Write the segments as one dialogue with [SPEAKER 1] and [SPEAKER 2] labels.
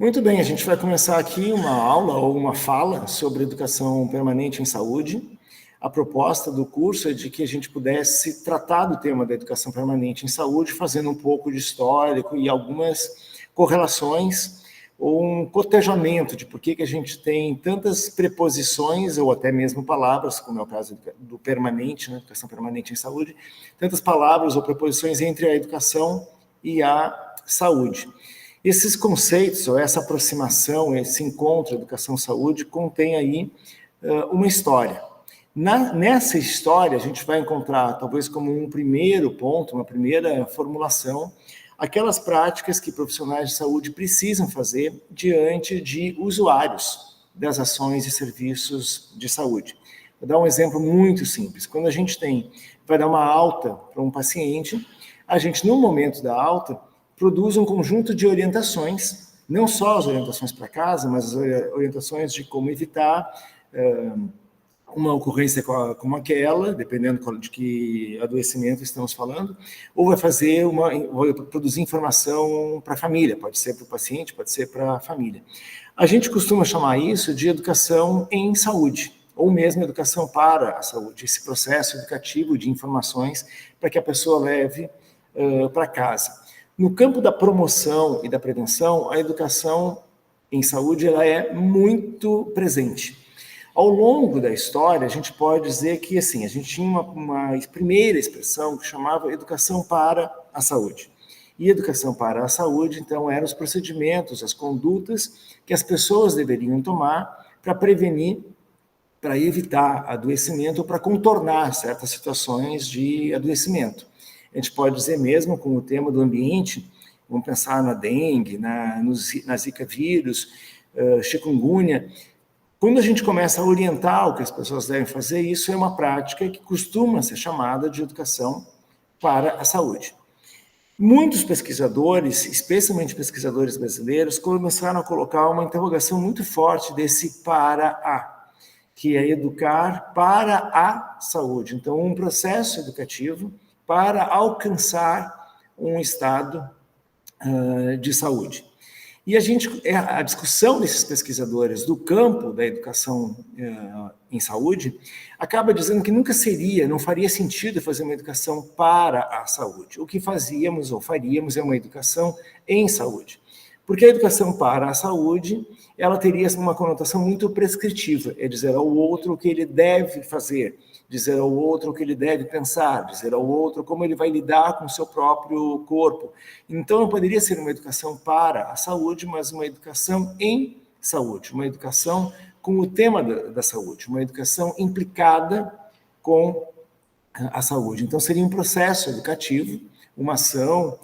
[SPEAKER 1] Muito bem, a gente vai começar aqui uma aula ou uma fala sobre educação permanente em saúde. A proposta do curso é de que a gente pudesse tratar do tema da educação permanente em saúde, fazendo um pouco de histórico e algumas correlações ou um cotejamento de por que a gente tem tantas preposições ou até mesmo palavras, como é o caso do permanente, né, educação permanente em saúde, tantas palavras ou preposições entre a educação e a saúde. Esses conceitos, ou essa aproximação, esse encontro educação-saúde, contém aí uma história. Nessa história, a gente vai encontrar, talvez como um primeiro ponto, uma primeira formulação, aquelas práticas que profissionais de saúde precisam fazer diante de usuários das ações e serviços de saúde. Vou dar um exemplo muito simples. Quando a gente vai dar uma alta para um paciente, a gente, no momento da alta, produz um conjunto de orientações, não só as orientações para casa, mas as orientações de como evitar uma ocorrência como aquela, dependendo de que adoecimento estamos falando, ou vai produzir informação para a família, pode ser para o paciente, pode ser para a família. A gente costuma chamar isso de educação em saúde, ou mesmo educação para a saúde, esse processo educativo de informações para que a pessoa leve para casa. No campo da promoção e da prevenção, a educação em saúde ela é muito presente. Ao longo da história, a gente pode dizer que assim, a gente tinha uma primeira expressão que chamava educação para a saúde. E educação para a saúde, então, eram os procedimentos, as condutas que as pessoas deveriam tomar para prevenir, para evitar adoecimento ou para contornar certas situações de adoecimento. A gente pode dizer mesmo com o tema do ambiente, vamos pensar na dengue, na zika vírus, chikungunya. Quando a gente começa a orientar o que as pessoas devem fazer, isso é uma prática que costuma ser chamada de educação para a saúde. Muitos pesquisadores, especialmente pesquisadores brasileiros, começaram a colocar uma interrogação muito forte desse para a, que é educar para a saúde. Então, um processo educativo para alcançar um estado de saúde. E a discussão desses pesquisadores do campo da educação em saúde acaba dizendo que não faria sentido fazer uma educação para a saúde. O que fazíamos ou faríamos é uma educação em saúde. Porque a educação para a saúde, ela teria uma conotação muito prescritiva, é dizer ao outro o que ele deve fazer, dizer ao outro o que ele deve pensar, dizer ao outro como ele vai lidar com o seu próprio corpo. Então, não poderia ser uma educação para a saúde, mas uma educação em saúde, uma educação com o tema da saúde, uma educação implicada com a saúde. Então, seria um processo educativo, uma ação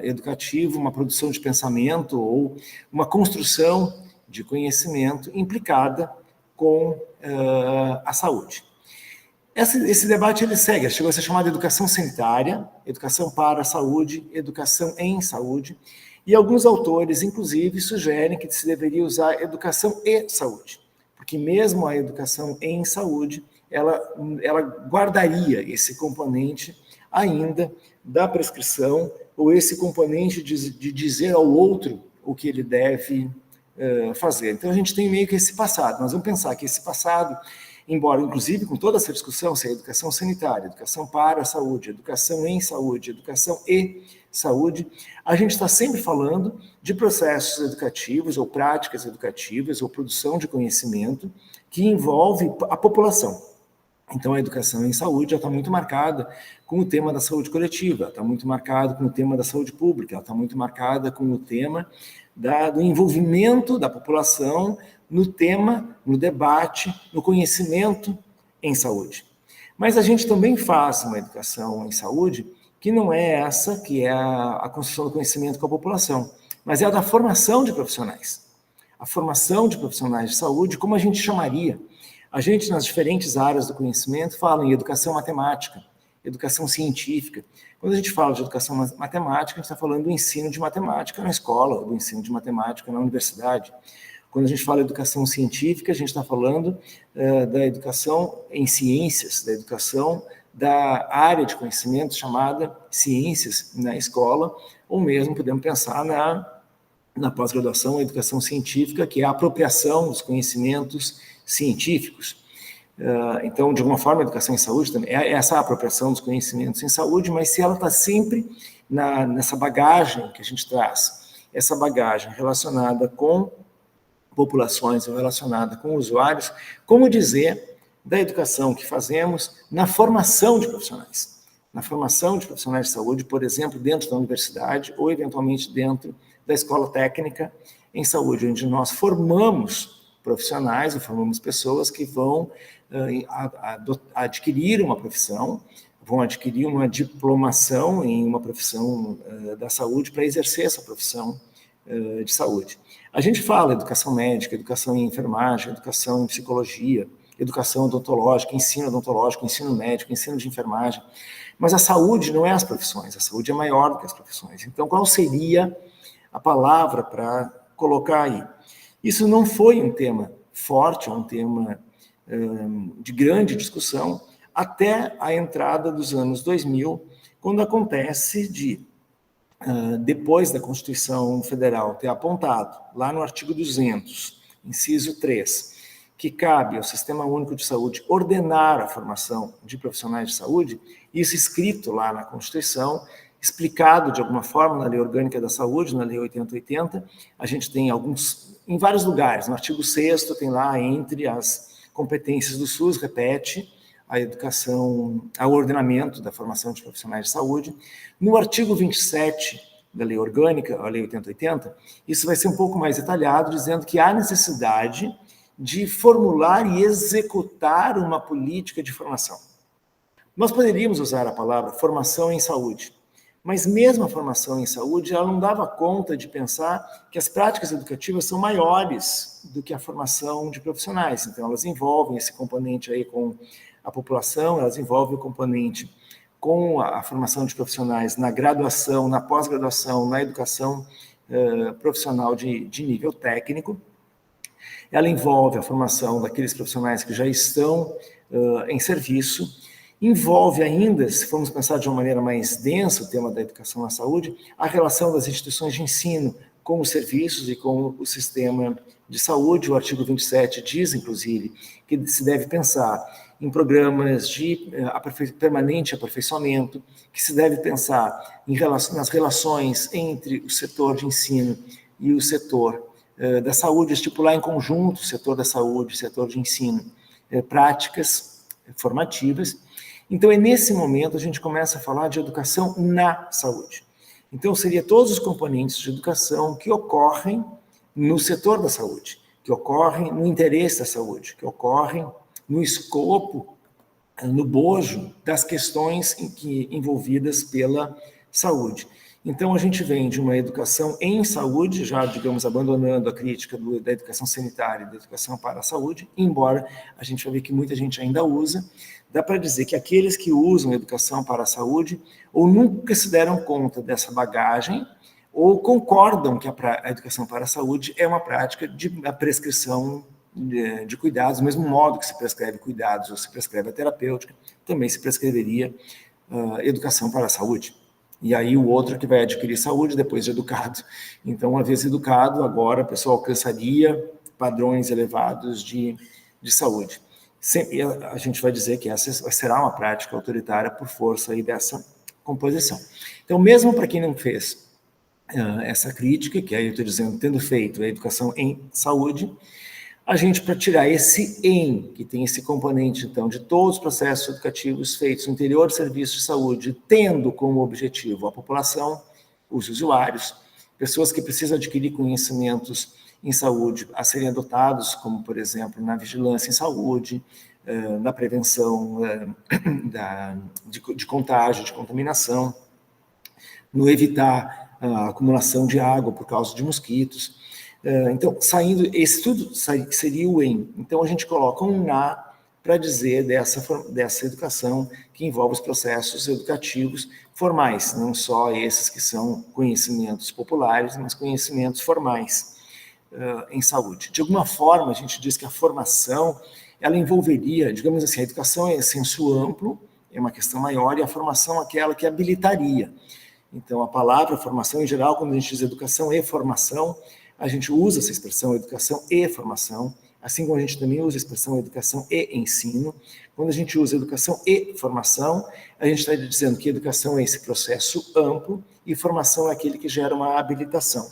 [SPEAKER 1] educativa, uma produção de pensamento ou uma construção de conhecimento implicada com a saúde. Esse debate ele segue, chegou a ser chamado de educação sanitária, educação para a saúde, educação em saúde, e alguns autores, inclusive, sugerem que se deveria usar educação e saúde, porque mesmo a educação em saúde, ela guardaria esse componente ainda da prescrição, ou esse componente de dizer ao outro o que ele deve fazer. Então, a gente tem meio que esse passado. Nós vamos pensar que esse passado, embora, inclusive, com toda essa discussão, se é educação sanitária, educação para a saúde, educação em saúde, educação e saúde, a gente está sempre falando de processos educativos ou práticas educativas ou produção de conhecimento que envolve a população. Então, a educação em saúde está muito marcada com o tema da saúde coletiva, está muito marcada com o tema da saúde pública, ela está muito marcada com o tema do envolvimento da população no tema, no debate, no conhecimento em saúde. Mas a gente também faz uma educação em saúde que não é essa, que é a construção do conhecimento com a população, mas é a da formação de profissionais. A formação de profissionais de saúde, como a gente chamaria? A gente, nas diferentes áreas do conhecimento, fala em educação matemática, educação científica. Quando a gente fala de educação matemática, a gente está falando do ensino de matemática na escola, do ensino de matemática na universidade. Quando a gente fala de educação científica, a gente está falando da educação em ciências, da educação da área de conhecimento chamada ciências na escola, ou mesmo podemos pensar na pós-graduação, a educação científica, que é a apropriação dos conhecimentos científicos. Então, de alguma forma, a educação em saúde também é essa apropriação dos conhecimentos em saúde, mas se ela está sempre nessa bagagem que a gente traz, essa bagagem relacionada com populações ou relacionada com usuários, como dizer da educação que fazemos na formação de profissionais. Na formação de profissionais de saúde, por exemplo, dentro da universidade ou, eventualmente, dentro da escola técnica em saúde, onde nós formamos profissionais ou formamos pessoas que vão adquirir uma profissão, vão adquirir uma diplomação em uma profissão da saúde para exercer essa profissão de saúde. A gente fala educação médica, educação em enfermagem, educação em psicologia, educação odontológica, ensino odontológico, ensino médico, ensino de enfermagem, mas a saúde não é as profissões, a saúde é maior do que as profissões. Então, qual seria a palavra para colocar aí? Isso não foi um tema forte, um tema de grande discussão, até a entrada dos anos 2000, quando acontece depois da Constituição Federal ter apontado, lá no artigo 200, inciso 3, que cabe ao Sistema Único de Saúde ordenar a formação de profissionais de saúde, isso escrito lá na Constituição, explicado de alguma forma na Lei Orgânica da Saúde, na Lei 8080, a gente tem em vários lugares, no artigo 6º tem lá, entre as competências do SUS, repete, a educação, ao ordenamento da formação de profissionais de saúde. No artigo 27 da Lei Orgânica, a Lei 8080, isso vai ser um pouco mais detalhado, dizendo que há necessidade de formular e executar uma política de formação. Nós poderíamos usar a palavra formação em saúde, mas mesmo a formação em saúde, ela não dava conta de pensar que as práticas educativas são maiores do que a formação de profissionais. Então, elas envolvem esse componente aí com a população, elas envolvem o componente com a formação de profissionais na graduação, na pós-graduação, na educação profissional de nível técnico. Ela envolve a formação daqueles profissionais que já estão em serviço, envolve ainda, se formos pensar de uma maneira mais densa o tema da educação na saúde, a relação das instituições de ensino com os serviços e com o sistema de saúde. O artigo 27 diz, inclusive, que se deve pensar em programas de permanente aperfeiçoamento, que se deve pensar nas relações entre o setor de ensino e o setor da saúde, estipular em conjunto o setor da saúde, o setor de ensino, práticas formativas. Então, é nesse momento a gente começa a falar de educação na saúde. Então, seria todos os componentes de educação que ocorrem no setor da saúde, que ocorrem no interesse da saúde, que ocorrem no escopo, no bojo das questões envolvidas pela saúde. Então, a gente vem de uma educação em saúde, já, digamos, abandonando a crítica da educação sanitária e da educação para a saúde, embora a gente vai ver que muita gente ainda usa. Dá para dizer que aqueles que usam a educação para a saúde ou nunca se deram conta dessa bagagem ou concordam que a educação para a saúde é uma prática de prescrição de cuidados, do mesmo modo que se prescreve cuidados ou se prescreve a terapêutica, também se prescreveria educação para a saúde. E aí o outro que vai adquirir saúde depois de educado. Então, uma vez educado, agora a pessoa alcançaria padrões elevados de saúde. Sempre a gente vai dizer que essa será uma prática autoritária por força aí dessa composição. Então, mesmo para quem não fez essa crítica, que aí eu estou dizendo, tendo feito a educação em saúde, a gente, para tirar esse em, que tem esse componente, então, de todos os processos educativos feitos no interior de serviços de saúde, tendo como objetivo a população, os usuários, pessoas que precisam adquirir conhecimentos em saúde a serem adotados, como, por exemplo, na vigilância em saúde, na prevenção de contágio, de contaminação, no evitar a acumulação de água por causa de mosquitos. Então, esse tudo seria o em. Então, a gente coloca um na para dizer dessa educação que envolve os processos educativos formais, não só esses que são conhecimentos populares, mas conhecimentos formais em saúde. De alguma forma, a gente diz que a formação, ela envolveria, digamos assim, a educação é senso amplo, é uma questão maior, e a formação aquela que habilitaria. Então, a palavra formação, em geral, quando a gente diz educação e formação, a gente usa essa expressão educação e formação, assim como a gente também usa a expressão educação e ensino. Quando a gente usa educação e formação, a gente está dizendo que educação é esse processo amplo e formação é aquele que gera uma habilitação.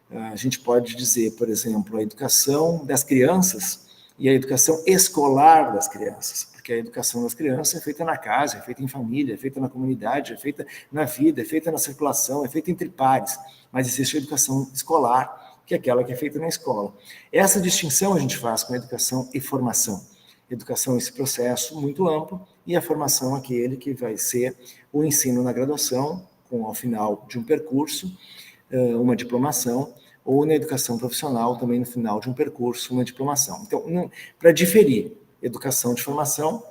[SPEAKER 1] A gente pode dizer, por exemplo, a educação das crianças e a educação escolar das crianças, porque a educação das crianças é feita na casa, é feita em família, é feita na comunidade, é feita na vida, é feita na circulação, é feita entre pares, mas existe a educação escolar, que é aquela que é feita na escola. Essa distinção a gente faz com a educação e formação. Educação é esse processo muito amplo e a formação é aquele que vai ser o ensino na graduação, com ao final de um percurso, uma diplomação, ou na educação profissional, também no final de um percurso, uma diplomação. Então, para diferir educação de formação,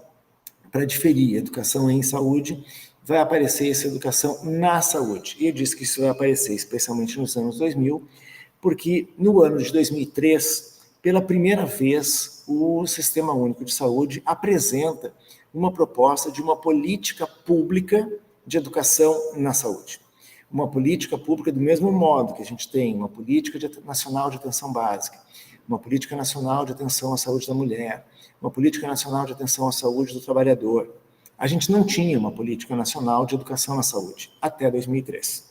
[SPEAKER 1] para diferir educação em saúde, vai aparecer essa educação na saúde. E eu disse que isso vai aparecer especialmente nos anos 2000, porque no ano de 2003, pela primeira vez, o Sistema Único de Saúde apresenta uma proposta de uma política pública de educação na saúde. Uma política pública do mesmo modo que a gente tem uma política nacional de atenção básica, uma política nacional de atenção à saúde da mulher, uma política nacional de atenção à saúde do trabalhador. A gente não tinha uma política nacional de educação na saúde até 2003.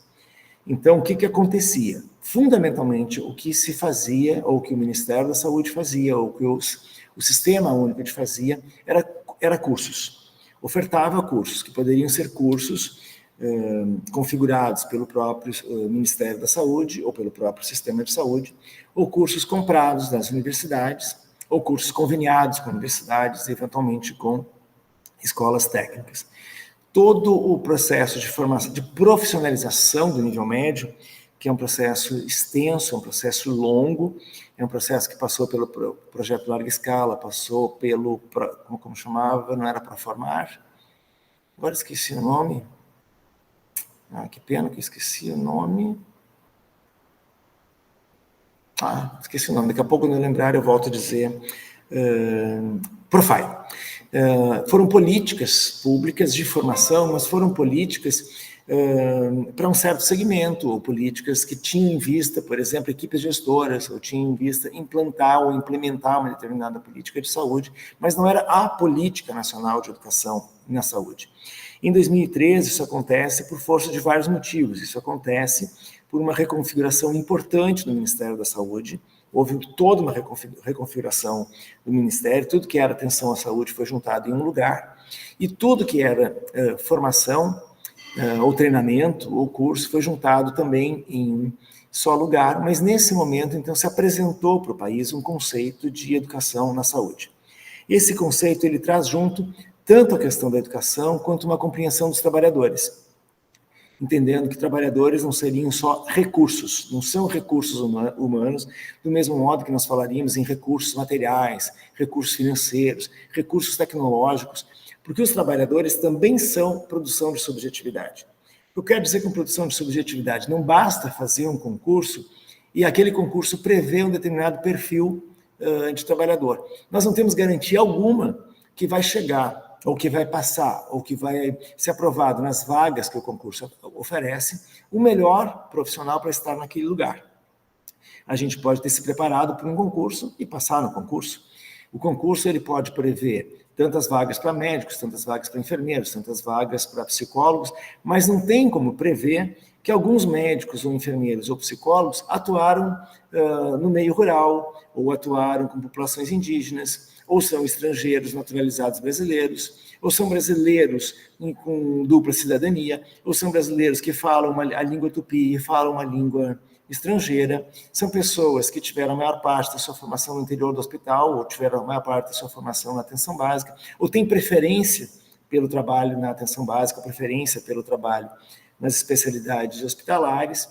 [SPEAKER 1] Então, o que acontecia? Fundamentalmente, o que se fazia, ou o que o Ministério da Saúde fazia, ou o que o Sistema Único de fazia, era cursos. Ofertava cursos, que poderiam ser cursos configurados pelo próprio Ministério da Saúde ou pelo próprio Sistema de Saúde, ou cursos comprados das universidades, ou cursos conveniados com universidades, eventualmente com escolas técnicas. Todo o processo de formação, de profissionalização do nível médio, que é um processo extenso, é um processo longo, é um processo que passou pelo projeto Larga Escala, passou pelo, como chamava, não era Proformar, agora esqueci o nome. Que pena que eu esqueci o nome. Esqueci o nome. Daqui a pouco, quando eu lembrar, eu volto a dizer. Profile. Foram políticas públicas de formação, mas foram políticas para um certo segmento, ou políticas que tinham em vista, por exemplo, equipes gestoras, ou tinham em vista implantar ou implementar uma determinada política de saúde, mas não era a política nacional de educação na saúde. Em 2013, isso acontece por força de vários motivos. Isso acontece por uma reconfiguração importante do Ministério da Saúde. Houve toda uma reconfiguração do Ministério, tudo que era atenção à saúde foi juntado em um lugar, e tudo que era formação, ou treinamento, ou curso, foi juntado também em um só lugar, mas nesse momento, então, se apresentou para o país um conceito de educação na saúde. Esse conceito, ele traz junto tanto a questão da educação, quanto uma compreensão dos trabalhadores, entendendo que trabalhadores não seriam só recursos, não são recursos humanos, do mesmo modo que nós falaríamos em recursos materiais, recursos financeiros, recursos tecnológicos, porque os trabalhadores também são produção de subjetividade. Eu quero dizer com produção de subjetividade, não basta fazer um concurso e aquele concurso prevê um determinado perfil de trabalhador. Nós não temos garantia alguma que vai chegar, ou que vai passar, ou que vai ser aprovado nas vagas que o concurso oferece, o melhor profissional para estar naquele lugar. A gente pode ter se preparado para um concurso e passar no concurso. O concurso ele pode prever tantas vagas para médicos, tantas vagas para enfermeiros, tantas vagas para psicólogos, mas não tem como prever que alguns médicos ou enfermeiros ou psicólogos atuaram no meio rural, ou atuaram com populações indígenas, ou são estrangeiros naturalizados brasileiros, ou são brasileiros com dupla cidadania, ou são brasileiros que falam a língua tupi e falam uma língua estrangeira, são pessoas que tiveram a maior parte da sua formação no interior do hospital, ou tiveram a maior parte da sua formação na atenção básica, ou têm preferência pelo trabalho na atenção básica, preferência pelo trabalho nas especialidades hospitalares.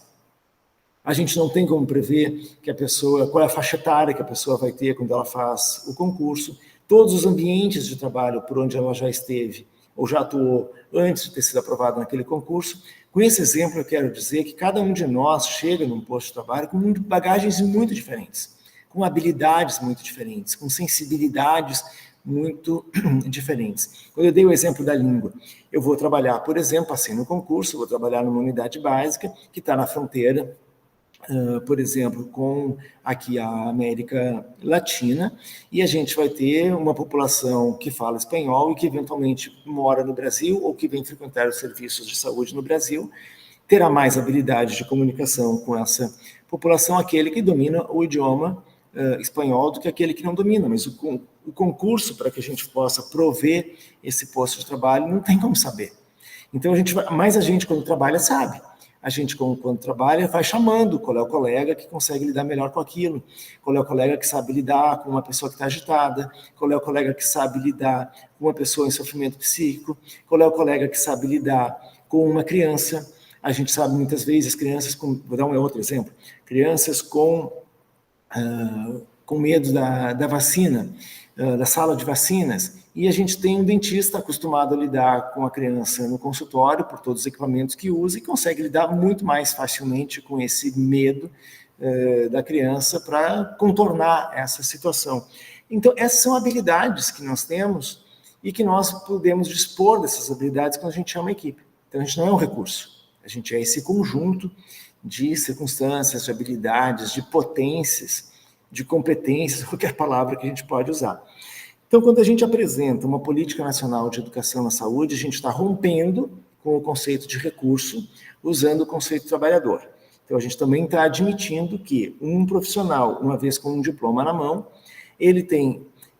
[SPEAKER 1] A gente não tem como prever que a pessoa, qual é a faixa etária que a pessoa vai ter quando ela faz o concurso, todos os ambientes de trabalho por onde ela já esteve ou já atuou antes de ter sido aprovada naquele concurso. Com esse exemplo, eu quero dizer que cada um de nós chega num posto de trabalho com bagagens muito diferentes, com habilidades muito diferentes, com sensibilidades muito diferentes. Quando eu dei o exemplo da língua, eu vou trabalhar, por exemplo, passei no concurso, vou trabalhar numa unidade básica que está na fronteira, por exemplo, com aqui a América Latina, e a gente vai ter uma população que fala espanhol e que eventualmente mora no Brasil ou que vem frequentar os serviços de saúde no Brasil, terá mais habilidade de comunicação com essa população, aquele que domina o idioma espanhol do que aquele que não domina, mas o concurso para que a gente possa prover esse posto de trabalho não tem como saber. Então, mas a gente, quando trabalha, sabe. A gente, quando trabalha, vai chamando qual é o colega que consegue lidar melhor com aquilo, qual é o colega que sabe lidar com uma pessoa que está agitada, qual é o colega que sabe lidar com uma pessoa em sofrimento psíquico, qual é o colega que sabe lidar com uma criança. A gente sabe muitas vezes crianças vou dar um outro exemplo, crianças com medo da vacina, da sala de vacinas, e a gente tem um dentista acostumado a lidar com a criança no consultório, por todos os equipamentos que usa, e consegue lidar muito mais facilmente com esse medo da criança para contornar essa situação. Então, essas são habilidades que nós temos e que nós podemos dispor dessas habilidades quando a gente chama equipe. Então, a gente não é um recurso, a gente é esse conjunto de circunstâncias, de habilidades, de potências, de competências, qualquer palavra que a gente pode usar. Então, quando a gente apresenta uma política nacional de educação na saúde, a gente está rompendo com o conceito de recurso, usando o conceito de trabalhador. Então, a gente também está admitindo que um profissional, uma vez com um diploma na mão, ele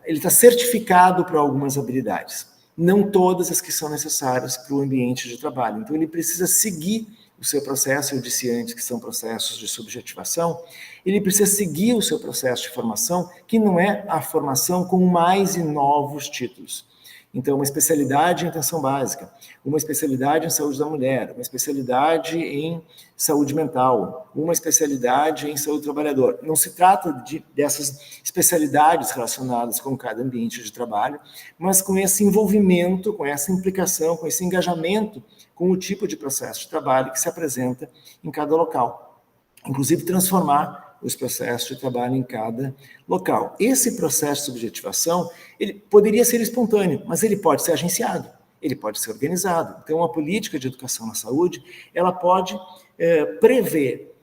[SPEAKER 1] está certificado para algumas habilidades, não todas as que são necessárias para o ambiente de trabalho. Então, ele precisa seguir o seu processo, eu disse antes que são processos de subjetivação, ele precisa seguir o seu processo de formação, que não é a formação com mais e novos títulos. Então, uma especialidade em atenção básica, uma especialidade em saúde da mulher, uma especialidade em saúde mental, uma especialidade em saúde do trabalhador. Não se trata dessas especialidades relacionadas com cada ambiente de trabalho, mas com esse envolvimento, com essa implicação, com esse engajamento com o tipo de processo de trabalho que se apresenta em cada local. Inclusive, transformar os processos de trabalho em cada local. Esse processo de subjetivação, ele poderia ser espontâneo, mas ele pode ser agenciado, ele pode ser organizado. Então, uma política de educação na saúde, ela pode prever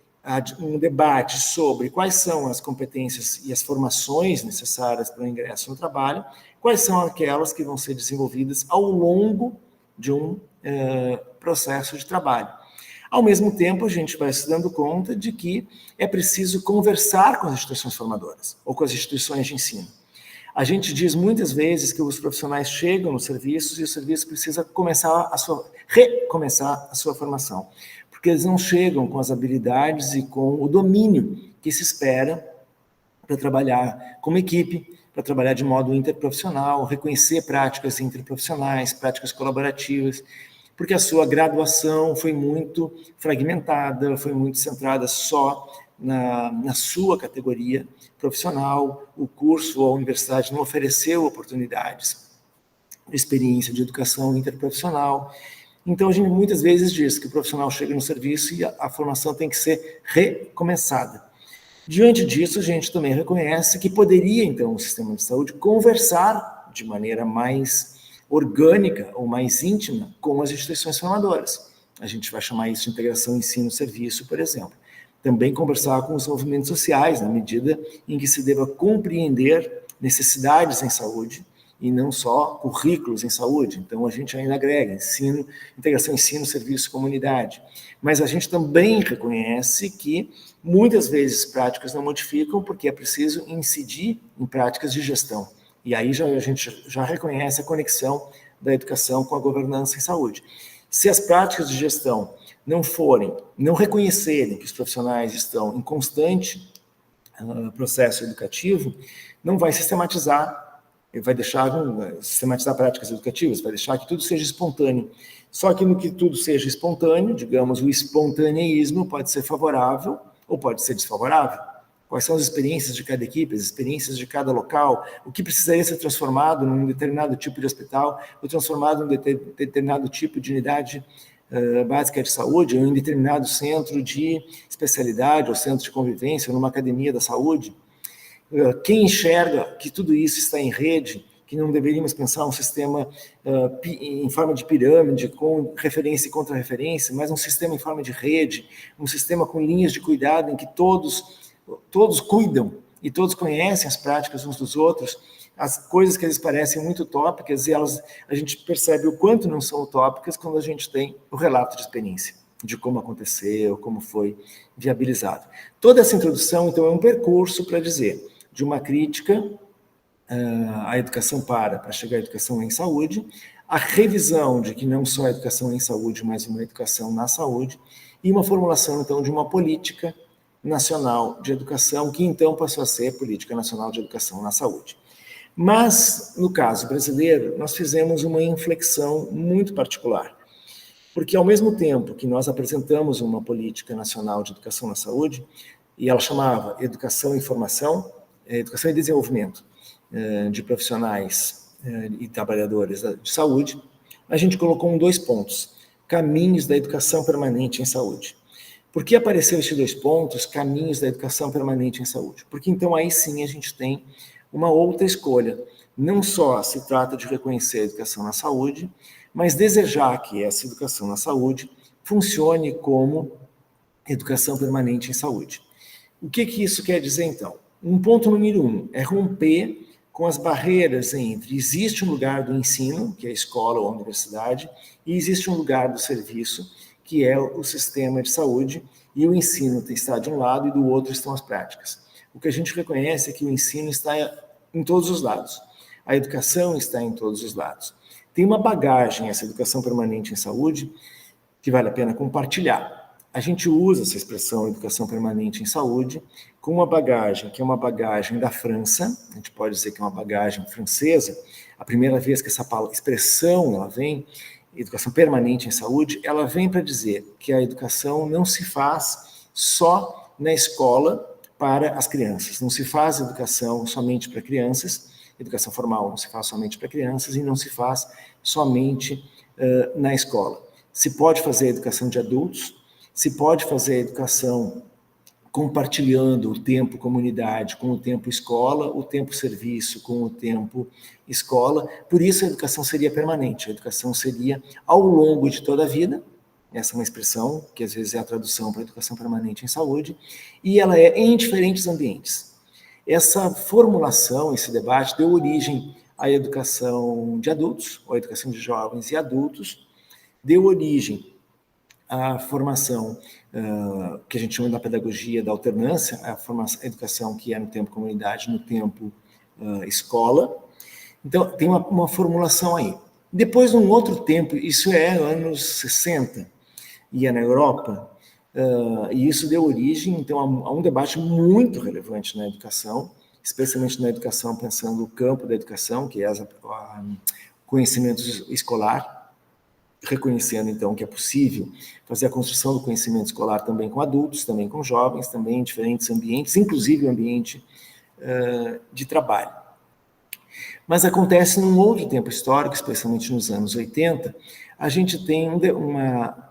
[SPEAKER 1] um debate sobre quais são as competências e as formações necessárias para o ingresso no trabalho, quais são aquelas que vão ser desenvolvidas ao longo de um processo de trabalho. Ao mesmo tempo, a gente vai se dando conta de que é preciso conversar com as instituições formadoras ou com as instituições de ensino. A gente diz muitas vezes que os profissionais chegam nos serviços e o serviço precisa recomeçar a sua formação, porque eles não chegam com as habilidades e com o domínio que se espera para trabalhar como equipe, para trabalhar de modo interprofissional, reconhecer práticas interprofissionais, práticas colaborativas, porque a sua graduação foi muito fragmentada, foi muito centrada só na sua categoria profissional, o curso ou a universidade não ofereceu oportunidades de experiência de educação interprofissional. Então, a gente muitas vezes diz que o profissional chega no serviço e a formação tem que ser recomeçada. Diante disso, a gente também reconhece que poderia, então, o sistema de saúde conversar de maneira mais orgânica ou mais íntima com as instituições formadoras. A gente vai chamar isso de integração ensino-serviço, por exemplo. Também conversar com os movimentos sociais, na medida em que se deva compreender necessidades em saúde e não só currículos em saúde. Então, a gente ainda agrega integração ensino-serviço comunidade. Mas a gente também reconhece que muitas vezes práticas não modificam porque é preciso incidir em práticas de gestão. E aí a gente já reconhece a conexão da educação com a governança em saúde. Se as práticas de gestão não reconhecerem que os profissionais estão em constante processo educativo, não vai sistematizar práticas educativas, vai deixar que tudo seja espontâneo. Só que no que tudo seja espontâneo, digamos, o espontaneísmo pode ser favorável ou pode ser desfavorável. Quais são as experiências de cada equipe, as experiências de cada local, o que precisaria ser transformado num determinado tipo de hospital, ou transformado num determinado tipo de unidade básica de saúde, ou em determinado centro de especialidade, ou centro de convivência, ou numa academia da saúde. Quem enxerga que tudo isso está em rede, que não deveríamos pensar um sistema em forma de pirâmide, com referência e contra-referência, mas um sistema em forma de rede, um sistema com linhas de cuidado em que todos cuidam e todos conhecem as práticas uns dos outros, as coisas que eles parecem muito utópicas, e a gente percebe o quanto não são utópicas quando a gente tem o relato de experiência, de como aconteceu, como foi viabilizado. Toda essa introdução, então, é um percurso para dizer de uma crítica à educação para chegar à educação em saúde, a revisão de que não só a educação em saúde, mas uma educação na saúde, e uma formulação, então, de uma política nacional de educação, que então passou a ser Política Nacional de Educação na Saúde. Mas, no caso brasileiro, nós fizemos uma inflexão muito particular, porque ao mesmo tempo que nós apresentamos uma Política Nacional de Educação na Saúde, e ela chamava Educação e Formação, Educação e Desenvolvimento de profissionais e trabalhadores de saúde, a gente colocou 2 pontos, caminhos da educação permanente em saúde. Por que apareceram esses 2 pontos, caminhos da educação permanente em saúde? Porque então aí sim a gente tem uma outra escolha. Não só se trata de reconhecer a educação na saúde, mas desejar que essa educação na saúde funcione como educação permanente em saúde. O que isso quer dizer, então? Um ponto número 1 é romper com as barreiras entre existe um lugar do ensino, que é a escola ou a universidade, e existe um lugar do serviço, que é o sistema de saúde, e o ensino está de um lado e do outro estão as práticas. O que a gente reconhece é que o ensino está em todos os lados, a educação está em todos os lados. Tem uma bagagem, essa educação permanente em saúde, que vale a pena compartilhar. A gente usa essa expressão educação permanente em saúde com uma bagagem que é uma bagagem da França, a gente pode dizer que é uma bagagem francesa. A primeira vez que essa expressão ela vem, educação permanente em saúde, ela vem para dizer que a educação não se faz só na escola para as crianças, não se faz educação somente para crianças, educação formal não se faz somente para crianças e não se faz somente na escola. Se pode fazer a educação de adultos, se pode fazer a educação compartilhando o tempo comunidade com o tempo escola, o tempo serviço com o tempo escola. Por isso a educação seria permanente, a educação seria ao longo de toda a vida. Essa é uma expressão que às vezes é a tradução para educação permanente em saúde, e ela é em diferentes ambientes. Essa formulação, esse debate deu origem à educação de adultos, ou à educação de jovens e adultos, deu origem à formação que a gente chama da pedagogia da alternância, a educação que é no tempo comunidade, no tempo escola. Então, tem uma formulação aí. Depois, num outro tempo, isso é anos 60, e é na Europa, e isso deu origem, então, a um debate muito relevante na educação, especialmente na educação, pensando o campo da educação, que é o conhecimento escolar, reconhecendo, então, que é possível fazer a construção do conhecimento escolar também com adultos, também com jovens, também em diferentes ambientes, inclusive o ambiente de trabalho. Mas acontece num outro tempo histórico, especialmente nos anos 80, a gente tem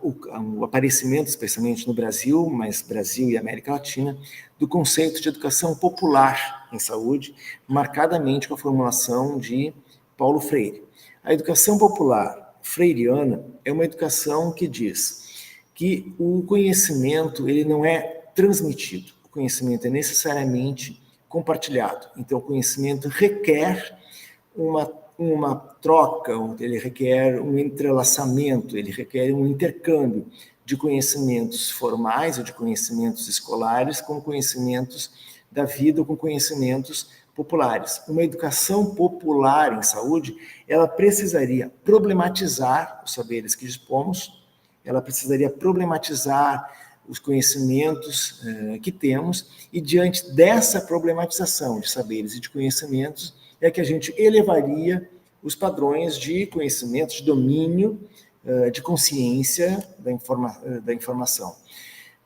[SPEAKER 1] o aparecimento, especialmente no Brasil, mas Brasil e América Latina, do conceito de educação popular em saúde, marcadamente com a formulação de Paulo Freire. A educação popular freiriana é uma educação que diz que o conhecimento ele não é transmitido, o conhecimento é necessariamente compartilhado. Então, o conhecimento requer uma troca, ele requer um entrelaçamento, ele requer um intercâmbio de conhecimentos formais ou de conhecimentos escolares com conhecimentos da vida ou com conhecimentos populares. Uma educação popular em saúde, ela precisaria problematizar os saberes que dispomos, ela precisaria problematizar os conhecimentos que temos, e diante dessa problematização de saberes e de conhecimentos, é que a gente elevaria os padrões de conhecimento, de domínio, de consciência da informação.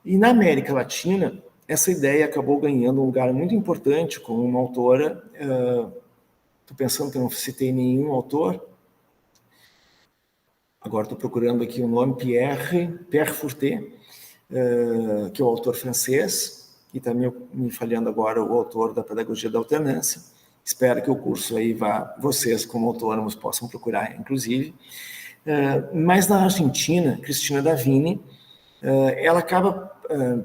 [SPEAKER 1] E na América Latina, essa ideia acabou ganhando um lugar muito importante com uma autora, estou pensando que eu não citei nenhum autor, agora estou procurando aqui o nome, Pierre Furtet, que é o autor francês, e está me falhando agora o autor da Pedagogia da Alternância, Espero que o curso aí vocês como autônomos possam procurar, inclusive. Mas na Argentina, Cristina Davini, ela acaba,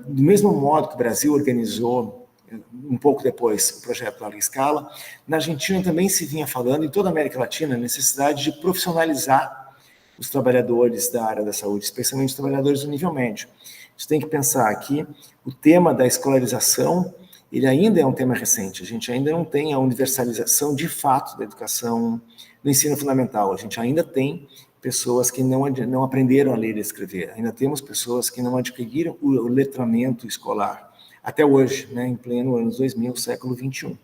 [SPEAKER 1] do mesmo modo que o Brasil organizou, um pouco depois, o projeto Larga Escala, na Argentina também se vinha falando, em toda a América Latina, a necessidade de profissionalizar os trabalhadores da área da saúde, especialmente os trabalhadores do nível médio. A gente tem que pensar que o tema da escolarização, ele ainda é um tema recente, a gente ainda não tem a universalização de fato da educação no ensino fundamental, a gente ainda tem pessoas que não aprenderam a ler e escrever, ainda temos pessoas que não adquiriram o letramento escolar, até hoje, né, em pleno anos 2000, século XXI.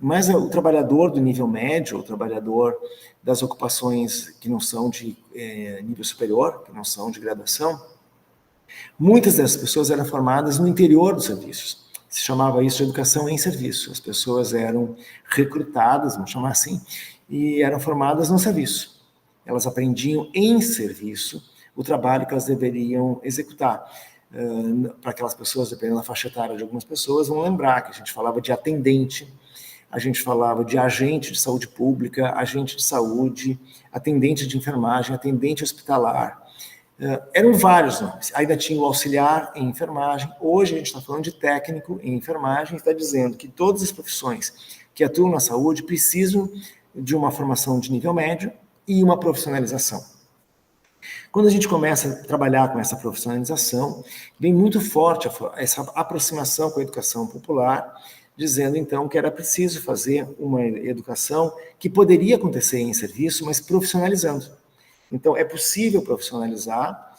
[SPEAKER 1] Mas o trabalhador do nível médio, o trabalhador das ocupações que não são de nível superior, que não são de graduação, muitas dessas pessoas eram formadas no interior dos serviços. Se chamava isso de educação em serviço. As pessoas eram recrutadas, vamos chamar assim, e eram formadas no serviço. Elas aprendiam em serviço o trabalho que elas deveriam executar. Para aquelas pessoas, dependendo da faixa etária de algumas pessoas, vão lembrar que a gente falava de atendente, a gente falava de agente de saúde pública, agente de saúde, atendente de enfermagem, atendente hospitalar. Eram vários nomes. Ainda tinha o auxiliar em enfermagem. Hoje a gente está falando de técnico em enfermagem, está dizendo que todas as profissões que atuam na saúde precisam de uma formação de nível médio e uma profissionalização. Quando a gente começa a trabalhar com essa profissionalização, vem muito forte essa aproximação com a educação popular, dizendo então que era preciso fazer uma educação que poderia acontecer em serviço, mas profissionalizando. Então, é possível profissionalizar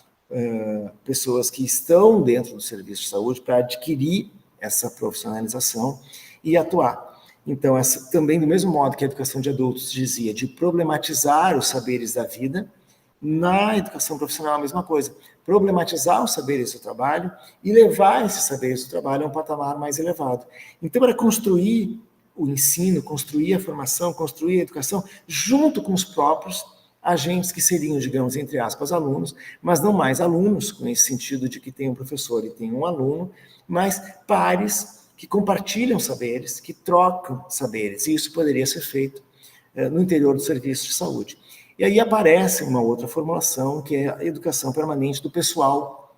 [SPEAKER 1] pessoas que estão dentro do serviço de saúde para adquirir essa profissionalização e atuar. Então, também do mesmo modo que a educação de adultos dizia de problematizar os saberes da vida, na educação profissional a mesma coisa, problematizar os saberes do trabalho e levar esses saberes do trabalho a um patamar mais elevado. Então, era construir o ensino, construir a formação, construir a educação junto com os próprios agentes que seriam, digamos, entre aspas, alunos, mas não mais alunos, com esse sentido de que tem um professor e tem um aluno, mas pares que compartilham saberes, que trocam saberes, e isso poderia ser feito no interior do serviço de saúde. E aí aparece uma outra formulação, que é a educação permanente do pessoal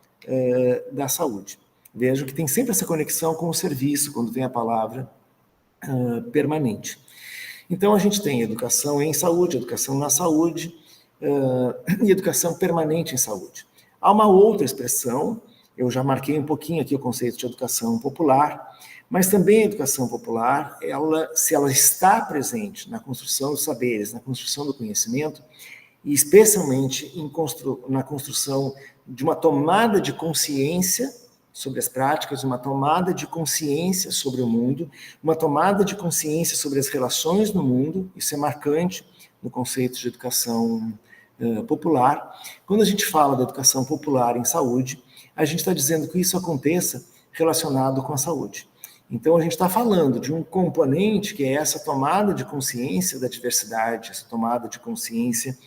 [SPEAKER 1] da saúde. Vejo que tem sempre essa conexão com o serviço, quando tem a palavra permanente. Então, a gente tem educação em saúde, educação na saúde e educação permanente em saúde. Há uma outra expressão, eu já marquei um pouquinho aqui o conceito de educação popular, mas também a educação popular, se ela está presente na construção dos saberes, na construção do conhecimento, e especialmente na construção de uma tomada de consciência sobre as práticas, uma tomada de consciência sobre o mundo, uma tomada de consciência sobre as relações no mundo, isso é marcante no conceito de educação popular. Quando a gente fala da educação popular em saúde, a gente está dizendo que isso aconteça relacionado com a saúde. Então, a gente está falando de um componente que é essa tomada de consciência da diversidade, essa tomada de consciência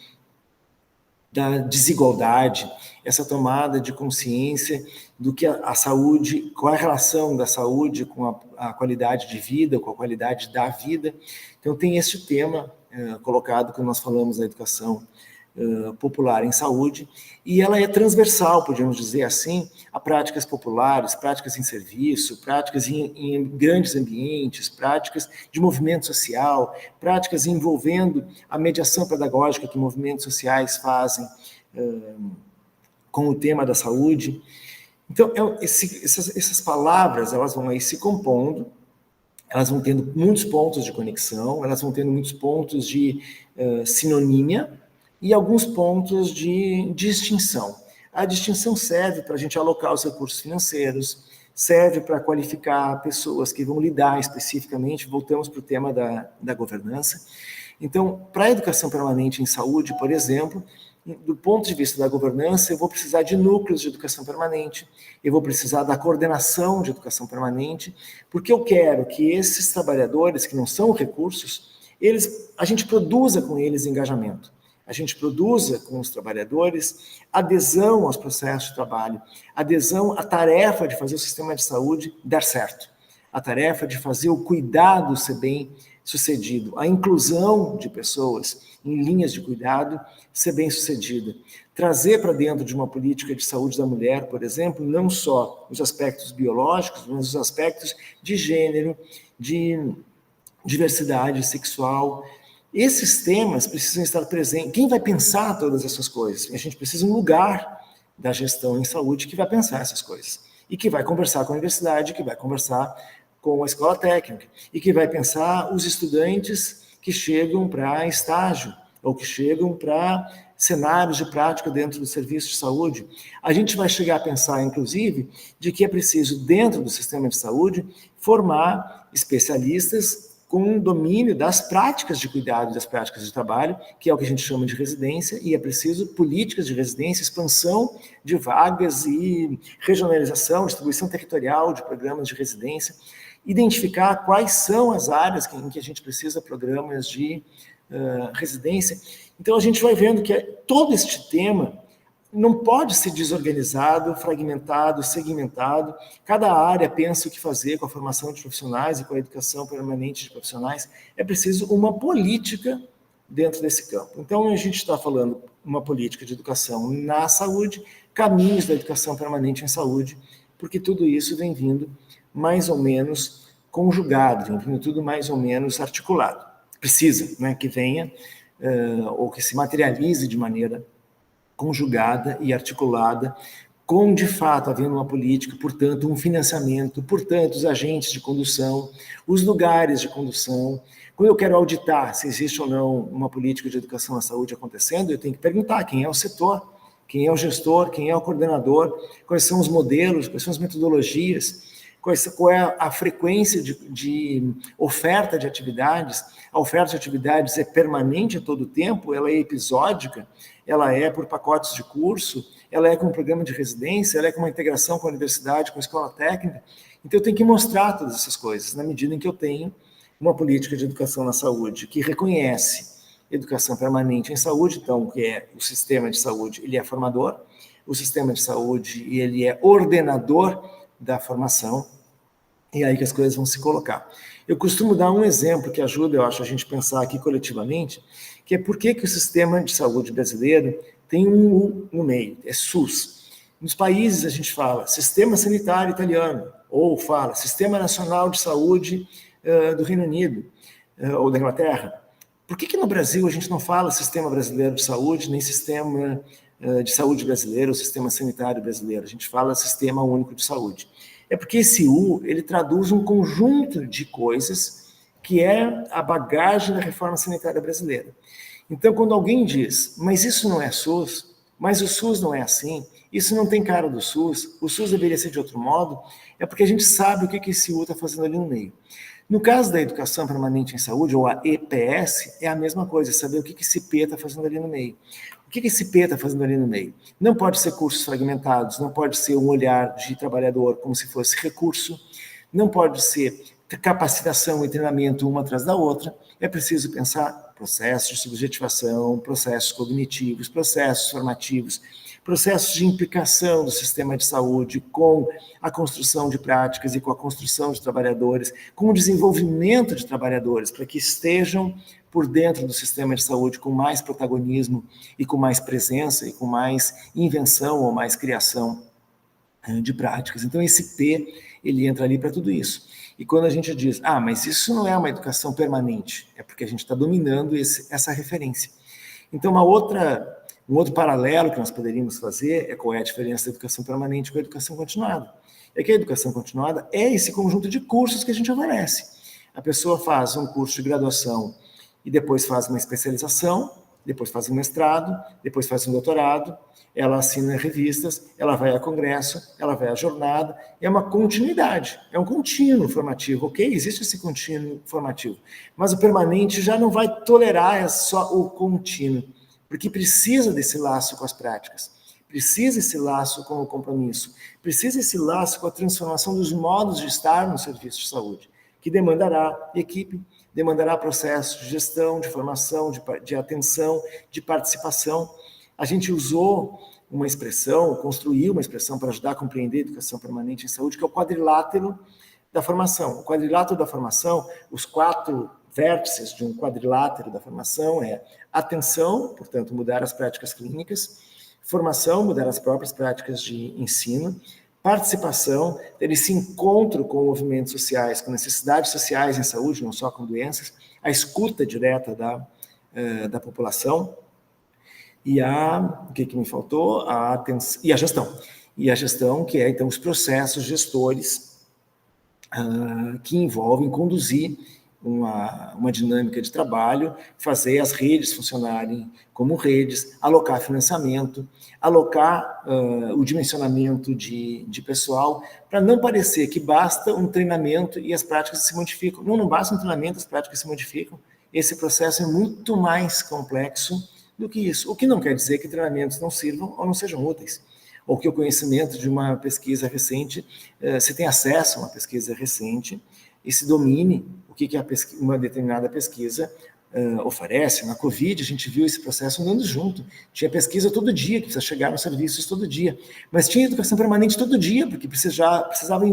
[SPEAKER 1] da desigualdade, essa tomada de consciência do que a saúde, qual é a relação da saúde com a qualidade de vida, com a qualidade da vida. Então, tem esse tema colocado quando nós falamos da educação popular em saúde, e ela é transversal, podemos dizer assim, a práticas populares, práticas em serviço, práticas em grandes ambientes, práticas de movimento social, práticas envolvendo a mediação pedagógica que movimentos sociais fazem com o tema da saúde. Então, essas palavras, elas vão aí se compondo, elas vão tendo muitos pontos de conexão, elas vão tendo muitos pontos de sinonímia, e alguns pontos de distinção. A distinção serve para a gente alocar os recursos financeiros, serve para qualificar pessoas que vão lidar especificamente, voltamos para o tema da governança. Então, para a educação permanente em saúde, por exemplo, do ponto de vista da governança, eu vou precisar de núcleos de educação permanente, eu vou precisar da coordenação de educação permanente, porque eu quero que esses trabalhadores, que não são recursos, a gente produza com eles engajamento. A gente produza com os trabalhadores adesão aos processos de trabalho, adesão à tarefa de fazer o sistema de saúde dar certo, a tarefa de fazer o cuidado ser bem sucedido, a inclusão de pessoas em linhas de cuidado ser bem sucedida. Trazer para dentro de uma política de saúde da mulher, por exemplo, não só os aspectos biológicos, mas os aspectos de gênero, de diversidade sexual. Esses temas precisam estar presentes. Quem vai pensar todas essas coisas? A gente precisa de um lugar da gestão em saúde que vai pensar essas coisas e que vai conversar com a universidade, que vai conversar com a escola técnica e que vai pensar os estudantes que chegam para estágio ou que chegam para cenários de prática dentro do serviço de saúde. A gente vai chegar a pensar, inclusive, de que é preciso, dentro do sistema de saúde, formar especialistas com domínio das práticas de cuidado e das práticas de trabalho, que é o que a gente chama de residência, e é preciso políticas de residência, expansão de vagas e regionalização, distribuição territorial de programas de residência, identificar quais são as áreas em que a gente precisa de programas de residência. Então, a gente vai vendo que todo este tema não pode ser desorganizado, fragmentado, segmentado. Cada área pensa o que fazer com a formação de profissionais e com a educação permanente de profissionais. É preciso uma política dentro desse campo. Então, a gente está falando uma política de educação na saúde, caminhos da educação permanente em saúde, porque tudo isso vem vindo mais ou menos conjugado, vem vindo tudo mais ou menos articulado. Precisa, né, que venha ou que se materialize de maneira conjugada e articulada, com, de fato, havendo uma política, portanto, um financiamento, portanto, os agentes de condução, os lugares de condução. Quando eu quero auditar se existe ou não uma política de educação à saúde acontecendo, eu tenho que perguntar quem é o setor, quem é o gestor, quem é o coordenador, quais são os modelos, quais são as metodologias, qual é a frequência de oferta de atividades. A oferta de atividades é permanente a todo tempo, ela é episódica, ela é por pacotes de curso, ela é com um programa de residência, ela é com uma integração com a universidade, com a escola técnica. Então, eu tenho que mostrar todas essas coisas, na medida em que eu tenho uma política de educação na saúde que reconhece educação permanente em saúde, então, que é o sistema de saúde, ele é formador, o sistema de saúde, ele é ordenador da formação, e é aí que as coisas vão se colocar. Eu costumo dar um exemplo que ajuda, eu acho, a gente pensar aqui coletivamente, que é por que o sistema de saúde brasileiro tem um U no meio, é SUS. Nos países a gente fala Sistema Sanitário Italiano, ou fala Sistema Nacional de Saúde do Reino Unido, ou da Inglaterra. Por que no Brasil a gente não fala Sistema Brasileiro de Saúde, nem Sistema de Saúde Brasileiro, ou Sistema Sanitário Brasileiro? A gente fala Sistema Único de Saúde. É porque esse U, ele traduz um conjunto de coisas que é a bagagem da reforma sanitária brasileira. Então, quando alguém diz, mas isso não é SUS, mas o SUS não é assim, isso não tem cara do SUS, o SUS deveria ser de outro modo, é porque a gente sabe o que esse U está fazendo ali no meio. No caso da educação permanente em saúde, ou a EPS, é a mesma coisa, saber o que esse P está fazendo ali no meio. O que esse P está fazendo ali no meio? Não pode ser cursos fragmentados, não pode ser um olhar de trabalhador como se fosse recurso, não pode ser capacitação e treinamento uma atrás da outra, é preciso pensar processos de subjetivação, processos cognitivos, processos formativos, processos de implicação do sistema de saúde com a construção de práticas e com a construção de trabalhadores, com o desenvolvimento de trabalhadores, para que estejam por dentro do sistema de saúde com mais protagonismo e com mais presença e com mais invenção ou mais criação de práticas. Então, esse P, ele entra ali para tudo isso. E quando a gente diz, mas isso não é uma educação permanente, é porque a gente está dominando essa referência. Então, um outro paralelo que nós poderíamos fazer é qual é a diferença da educação permanente com a educação continuada. É que a educação continuada é esse conjunto de cursos que a gente oferece. A pessoa faz um curso de graduação e depois faz uma especialização, depois faz um mestrado, depois faz um doutorado, ela assina revistas, ela vai a congresso, ela vai à jornada, é uma continuidade, é um contínuo formativo, ok? Existe esse contínuo formativo, mas o permanente já não vai tolerar só o contínuo, porque precisa desse laço com as práticas, precisa esse laço com o compromisso, precisa esse laço com a transformação dos modos de estar no serviço de saúde, que demandará equipe, demandará processos de gestão, de formação, de atenção, de participação. A gente usou uma expressão, construiu uma expressão para ajudar a compreender a educação permanente em saúde, que é o quadrilátero da formação. O quadrilátero da formação, os 4 vértices de um quadrilátero da formação é atenção, portanto, mudar as práticas clínicas, formação, mudar as próprias práticas de ensino, participação, ter esse encontro com movimentos sociais, com necessidades sociais em saúde, não só com doenças, a escuta direta da população, e o que me faltou? A atenção, e a gestão. E a gestão, que é, então, os processos gestores que envolvem conduzir uma dinâmica de trabalho, fazer as redes funcionarem como redes, alocar financiamento, alocar o dimensionamento de pessoal, para não parecer que basta um treinamento e as práticas se modificam. Não basta um treinamento, as práticas se modificam. Esse processo é muito mais complexo do que isso. O que não quer dizer que treinamentos não sirvam ou não sejam úteis, ou que o conhecimento de uma pesquisa recente, se tem acesso a uma pesquisa recente, e se domine o que uma determinada pesquisa oferece. Na Covid, a gente viu esse processo andando junto. Tinha pesquisa todo dia, que precisa chegar nos serviços todo dia. Mas tinha educação permanente todo dia, porque precisava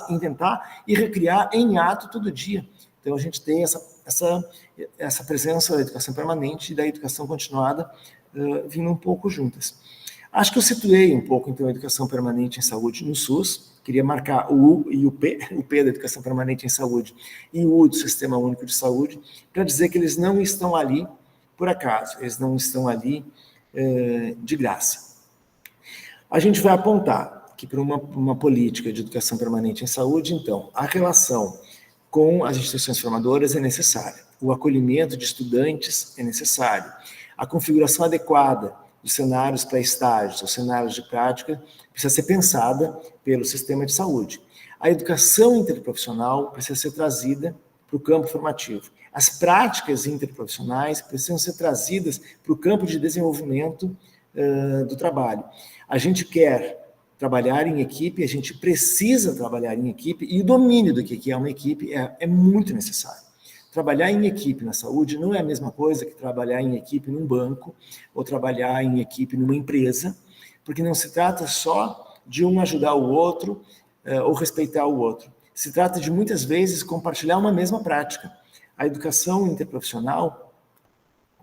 [SPEAKER 1] inventar e recriar em ato todo dia. Então, a gente tem essa presença da educação permanente e da educação continuada vindo um pouco juntas. Acho que eu situei um pouco, então, a educação permanente em saúde no SUS. Queria marcar o U e o P da educação permanente em saúde e o U do Sistema Único de Saúde, para dizer que eles não estão ali por acaso, eles não estão ali de graça. A gente vai apontar que para uma política de educação permanente em saúde, então, a relação com as instituições formadoras é necessária, o acolhimento de estudantes é necessário, a configuração adequada dos cenários para estágios ou cenários de prática precisa ser pensada pelo sistema de saúde. A educação interprofissional precisa ser trazida para o campo formativo. As práticas interprofissionais precisam ser trazidas para o campo de desenvolvimento do trabalho. A gente quer trabalhar em equipe, a gente precisa trabalhar em equipe, e o domínio do que é uma equipe é muito necessário. Trabalhar em equipe na saúde não é a mesma coisa que trabalhar em equipe num banco ou trabalhar em equipe numa empresa, porque não se trata só de um ajudar o outro ou respeitar o outro. Se trata de, muitas vezes, compartilhar uma mesma prática. A educação interprofissional,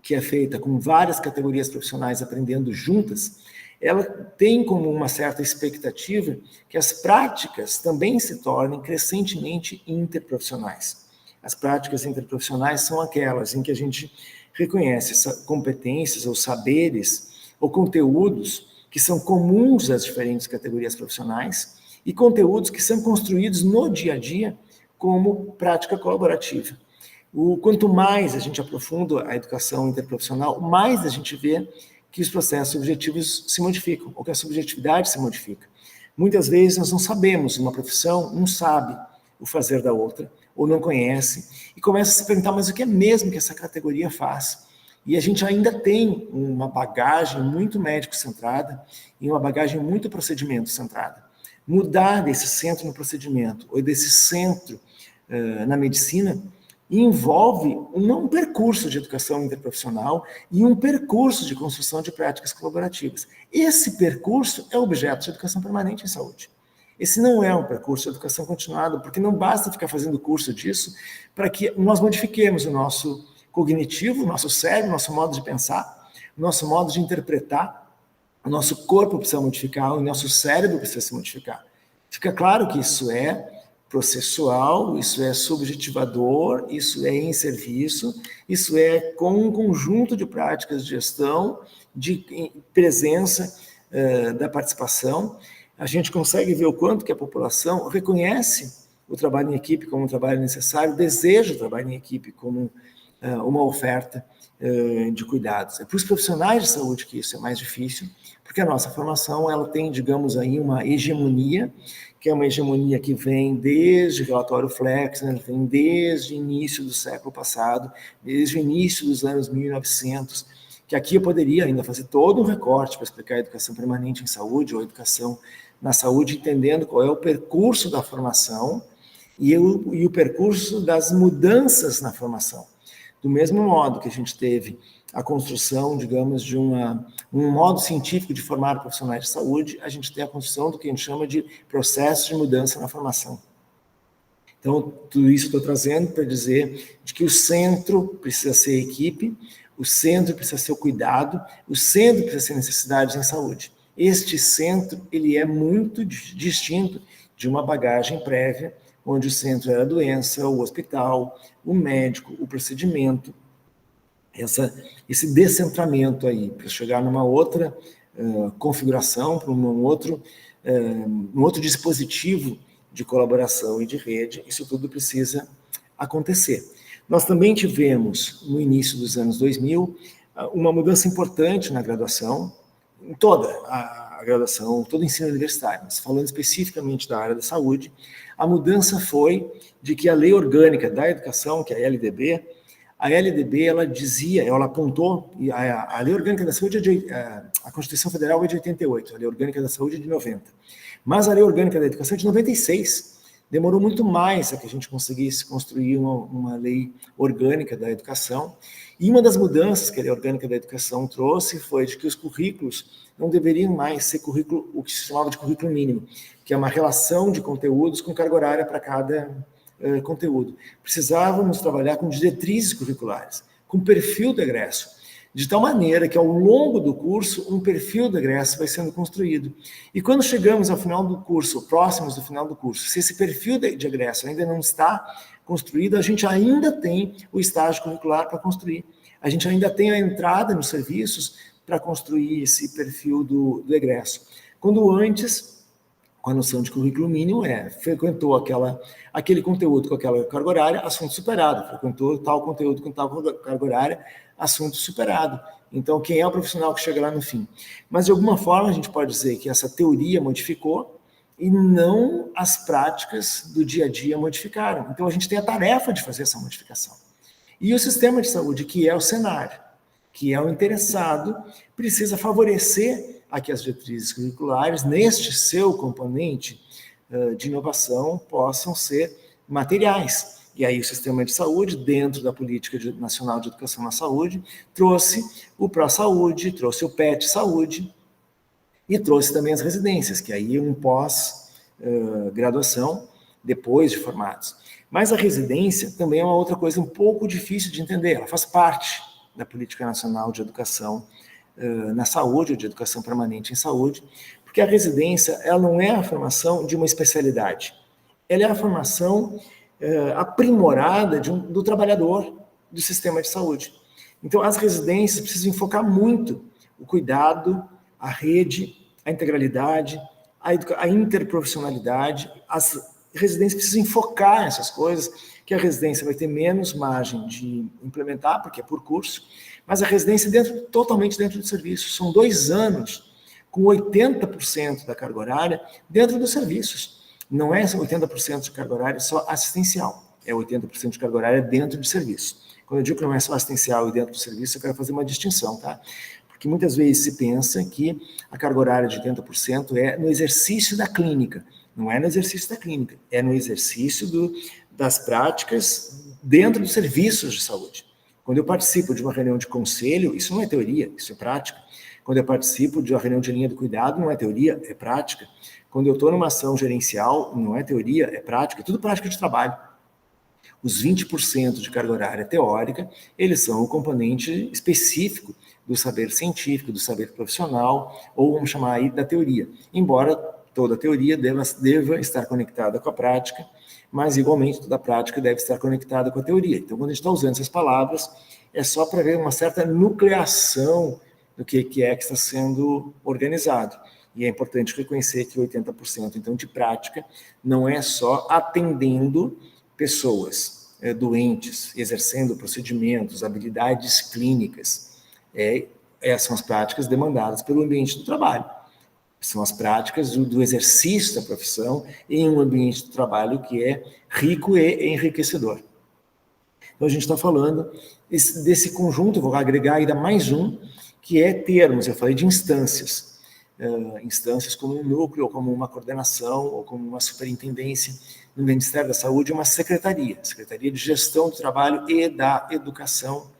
[SPEAKER 1] que é feita com várias categorias profissionais aprendendo juntas, ela tem como uma certa expectativa que as práticas também se tornem crescentemente interprofissionais. As práticas interprofissionais são aquelas em que a gente reconhece competências ou saberes ou conteúdos que são comuns às diferentes categorias profissionais e conteúdos que são construídos no dia a dia como prática colaborativa. Quanto mais a gente aprofunda a educação interprofissional, mais a gente vê que os processos objetivos se modificam, ou que a subjetividade se modifica. Muitas vezes nós não sabemos, uma profissão não sabe o fazer da outra, ou não conhece, e começa a se perguntar, mas o que é mesmo que essa categoria faz? E a gente ainda tem uma bagagem muito médico-centrada e uma bagagem muito procedimento-centrada. Mudar desse centro no procedimento, ou desse centro na medicina, envolve um percurso de educação interprofissional e um percurso de construção de práticas colaborativas. Esse percurso é objeto de educação permanente em saúde. Esse não é um percurso de educação continuada, porque não basta ficar fazendo curso disso para que nós modifiquemos o nosso cognitivo, o nosso cérebro, o nosso modo de pensar, o nosso modo de interpretar. O nosso corpo precisa modificar, o nosso cérebro precisa se modificar. Fica claro que isso é processual, isso é subjetivador, isso é em serviço, isso é com um conjunto de práticas de gestão, de presença da participação. A gente consegue ver o quanto que a população reconhece o trabalho em equipe como um trabalho necessário, deseja o trabalho em equipe como uma oferta de cuidados. É para os profissionais de saúde que isso é mais difícil, porque a nossa formação ela tem, digamos aí, uma hegemonia, que é uma hegemonia que vem desde o relatório Flexner, vem desde o início do século passado, desde o início dos anos 1900, que aqui eu poderia ainda fazer todo um recorte para explicar a educação permanente em saúde ou a educação na saúde, entendendo qual é o percurso da formação e o percurso das mudanças na formação. Do mesmo modo que a gente teve a construção, digamos, de um modo científico de formar profissionais de saúde, a gente tem a construção do que a gente chama de processo de mudança na formação. Então, tudo isso estou trazendo para dizer de que o centro precisa ser a equipe, o centro precisa ser o cuidado, o centro precisa ser necessidades em saúde. Este centro, ele é muito distinto de uma bagagem prévia, onde o centro era a doença, o hospital, o médico, o procedimento, esse descentramento aí, para chegar numa outra configuração, para um outro dispositivo de colaboração e de rede, isso tudo precisa acontecer. Nós também tivemos, no início dos anos 2000, uma mudança importante na graduação, em toda a graduação, todo o ensino universitário, mas falando especificamente da área da saúde, a mudança foi de que a Lei Orgânica da Educação, que é a LDB, ela dizia, ela apontou, a Lei Orgânica da Saúde, a Constituição Federal é de 88, a Lei Orgânica da Saúde é de 90, mas a Lei Orgânica da Educação é de 96, demorou muito mais a que a gente conseguisse construir uma lei orgânica da educação. E uma das mudanças que a Lei Orgânica da Educação trouxe foi de que os currículos não deveriam mais ser currículo, o que se chamava de currículo mínimo, que é uma relação de conteúdos com carga horária para cada conteúdo. Precisávamos trabalhar com diretrizes curriculares, com perfil do egresso, de tal maneira que ao longo do curso um perfil do egresso vai sendo construído. E quando chegamos ao final do curso, próximos do final do curso, se esse perfil de egresso ainda não está construído, a gente ainda tem o estágio curricular para construir. A gente ainda tem a entrada nos serviços para construir esse perfil do egresso. Quando antes, com a noção de currículo mínimo, frequentou aquele conteúdo com aquela carga horária, assunto superado. Frequentou tal conteúdo com tal carga horária, assunto superado. Então, quem é o profissional que chega lá no fim? Mas, de alguma forma, a gente pode dizer que essa teoria modificou e não as práticas do dia a dia modificaram. Então, a gente tem a tarefa de fazer essa modificação. E o sistema de saúde, que é o cenário, que é o interessado, precisa favorecer a que as diretrizes curriculares, neste seu componente de inovação, possam ser materiais. E aí o sistema de saúde, dentro da Política Nacional de Educação na Saúde, trouxe o Pró-Saúde, trouxe o PET Saúde e trouxe também as residências, que aí é um pós-graduação, depois de formados. Mas a residência também é uma outra coisa um pouco difícil de entender, ela faz parte da Política Nacional de Educação na Saúde, ou de Educação Permanente em Saúde, porque a residência ela não é a formação de uma especialidade, ela é a formação aprimorada do trabalhador do sistema de saúde. Então, as residências precisam enfocar muito o cuidado, a rede, a integralidade, a interprofissionalidade. As residências precisam enfocar essas coisas, que a residência vai ter menos margem de implementar, porque é por curso, mas a residência totalmente dentro do serviço. São 2 anos com 80% da carga horária dentro dos serviços. Não é 80% de carga horária só assistencial, é 80% de carga horária dentro do serviço. Quando eu digo que não é só assistencial e dentro do serviço, eu quero fazer uma distinção, tá? Porque muitas vezes se pensa que a carga horária de 80% é no exercício da clínica. Não é no exercício da clínica, é no exercício das práticas dentro dos serviços de saúde. Quando eu participo de uma reunião de conselho, isso não é teoria, isso é prática. Quando eu participo de uma reunião de linha do cuidado, não é teoria, é prática. Quando eu estou numa ação gerencial, não é teoria, é prática, é tudo prática de trabalho. Os 20% de carga horária teórica, eles são o componente específico do saber científico, do saber profissional, ou vamos chamar aí da teoria. Embora toda a teoria deva estar conectada com a prática, mas igualmente toda a prática deve estar conectada com a teoria. Então, quando a gente está usando essas palavras, é só para ver uma certa nucleação do que é que está sendo organizado. E é importante reconhecer que 80% então de prática não é só atendendo pessoas doentes, exercendo procedimentos, habilidades clínicas. Essas são as práticas demandadas pelo ambiente do trabalho. São as práticas do exercício da profissão em um ambiente de trabalho que é rico e enriquecedor. Então, a gente está falando desse conjunto, vou agregar ainda mais um, que é termos, eu falei de instâncias. Instâncias como um núcleo, ou como uma coordenação, ou como uma superintendência no Ministério da Saúde, uma secretaria de gestão do trabalho e da educação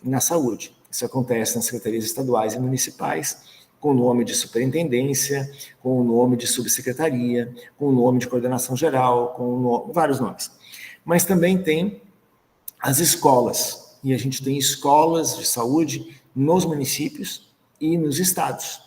[SPEAKER 1] na saúde. Isso acontece nas secretarias estaduais e municipais, com o nome de superintendência, com o nome de subsecretaria, com o nome de coordenação geral, com vários nomes. Mas também tem as escolas, e a gente tem escolas de saúde nos municípios e nos estados.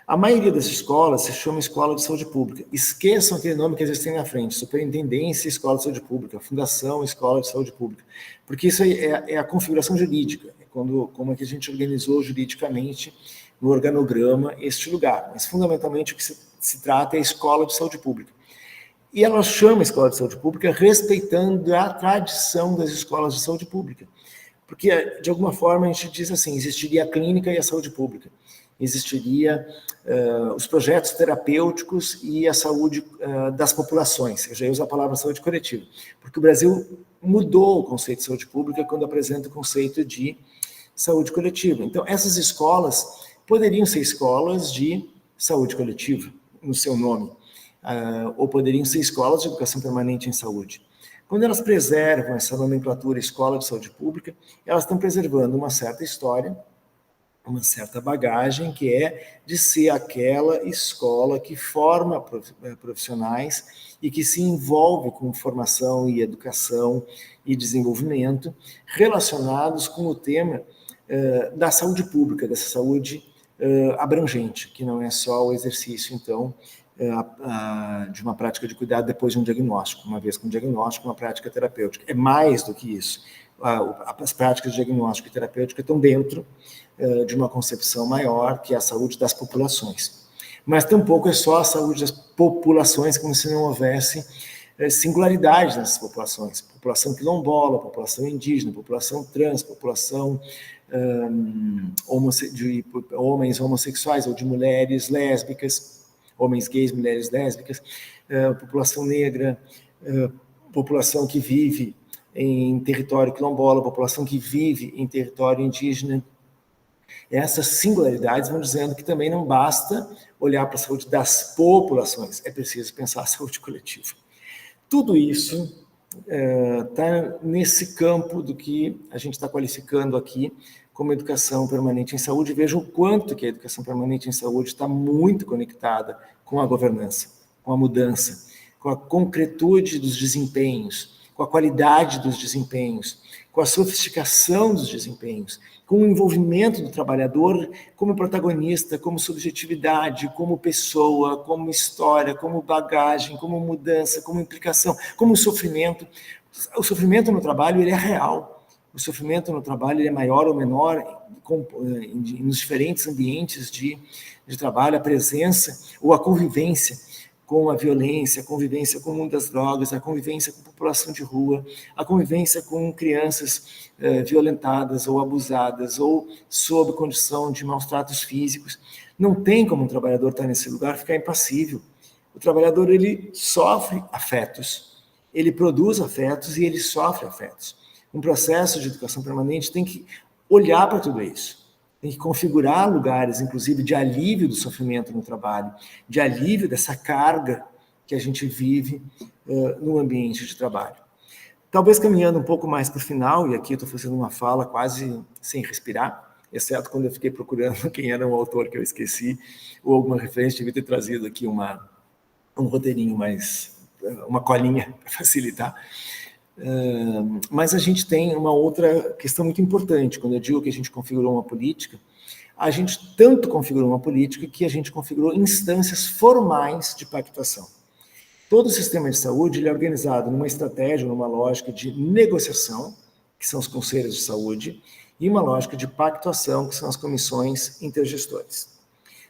[SPEAKER 1] A maioria das escolas se chama Escola de Saúde Pública. Esqueçam aquele nome que às vezes tem na frente, Superintendência Escola de Saúde Pública, Fundação Escola de Saúde Pública, porque isso é a configuração jurídica, como é que a gente organizou juridicamente no organograma este lugar. Mas, fundamentalmente, o que se trata é a Escola de Saúde Pública. E ela chama Escola de Saúde Pública respeitando a tradição das escolas de saúde pública. Porque, de alguma forma, a gente diz assim, existiria a clínica e a saúde pública. Existiria os projetos terapêuticos e a saúde das populações. Eu já uso a palavra saúde coletiva. Porque o Brasil mudou o conceito de saúde pública quando apresenta o conceito de saúde coletiva. Então, essas escolas poderiam ser escolas de saúde coletiva, no seu nome. Ou poderiam ser escolas de educação permanente em saúde. Quando elas preservam essa nomenclatura escola de saúde pública, elas estão preservando uma certa história, uma certa bagagem, que é de ser aquela escola que forma profissionais e que se envolve com formação e educação e desenvolvimento relacionados com o tema da saúde pública, dessa saúde abrangente, que não é só o exercício, então, de uma prática de cuidado depois de um diagnóstico, uma vez com um diagnóstico, uma prática terapêutica. É mais do que isso. As práticas de diagnóstico e terapêutica estão dentro de uma concepção maior, que é a saúde das populações. Mas tampouco é só a saúde das populações, como se não houvesse singularidade nessas populações. População quilombola, população indígena, população trans, população de homens homossexuais ou de mulheres lésbicas, homens gays, mulheres lésbicas, população negra, população que vive em território quilombola, população que vive em território indígena. Essas singularidades vão dizendo que também não basta olhar para a saúde das populações, é preciso pensar a saúde coletiva. Tudo isso está nesse campo do que a gente está qualificando aqui como educação permanente em saúde. Veja o quanto que a educação permanente em saúde está muito conectada com a governança, com a mudança, com a concretude dos desempenhos, com a qualidade dos desempenhos, com a sofisticação dos desempenhos, com o envolvimento do trabalhador como protagonista, como subjetividade, como pessoa, como história, como bagagem, como mudança, como implicação, como sofrimento. O sofrimento no trabalho ele é real. O sofrimento no trabalho ele é maior ou menor nos diferentes ambientes de trabalho, a presença ou a convivência com a violência, a convivência com o mundo das drogas, a convivência com a população de rua, a convivência com crianças violentadas ou abusadas ou sob condição de maus tratos físicos. Não tem como um trabalhador estar nesse lugar ficar impassível. O trabalhador ele sofre afetos, ele produz afetos e ele sofre afetos. Um processo de educação permanente tem que olhar para tudo isso, tem que configurar lugares, inclusive, de alívio do sofrimento no trabalho, de alívio dessa carga que a gente vive no ambiente de trabalho. Talvez caminhando um pouco mais para o final, e aqui eu estou fazendo uma fala quase sem respirar, exceto quando eu fiquei procurando quem era o autor que eu esqueci, ou alguma referência, devia ter trazido aqui um roteirinho mais, uma colinha para facilitar. Mas a gente tem uma outra questão muito importante. Quando eu digo que a gente configurou uma política, a gente tanto configurou uma política que a gente configurou instâncias formais de pactuação. Todo o sistema de saúde ele é organizado numa estratégia, numa lógica de negociação, que são os conselhos de saúde, e uma lógica de pactuação, que são as comissões intergestores.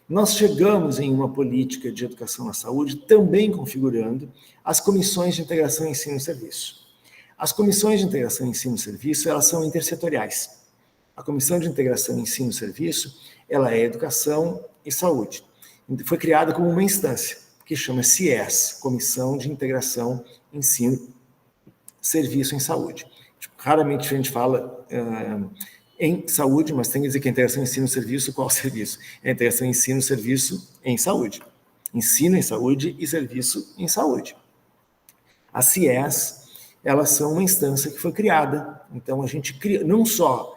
[SPEAKER 1] Nós chegamos em uma política de educação na saúde também configurando as comissões de integração ensino e serviço. As comissões de integração ensino e serviço, elas são intersetoriais. A comissão de integração ensino e serviço, ela é educação e saúde. Foi criada como uma instância, que chama CIES, Comissão de Integração Ensino Serviço em Saúde. Raramente a gente fala em saúde, mas tem que dizer que a integração ensino serviço, qual serviço? É a integração ensino serviço em saúde. Ensino em saúde e serviço em saúde. As CIES, elas são uma instância que foi criada. Então, a gente não só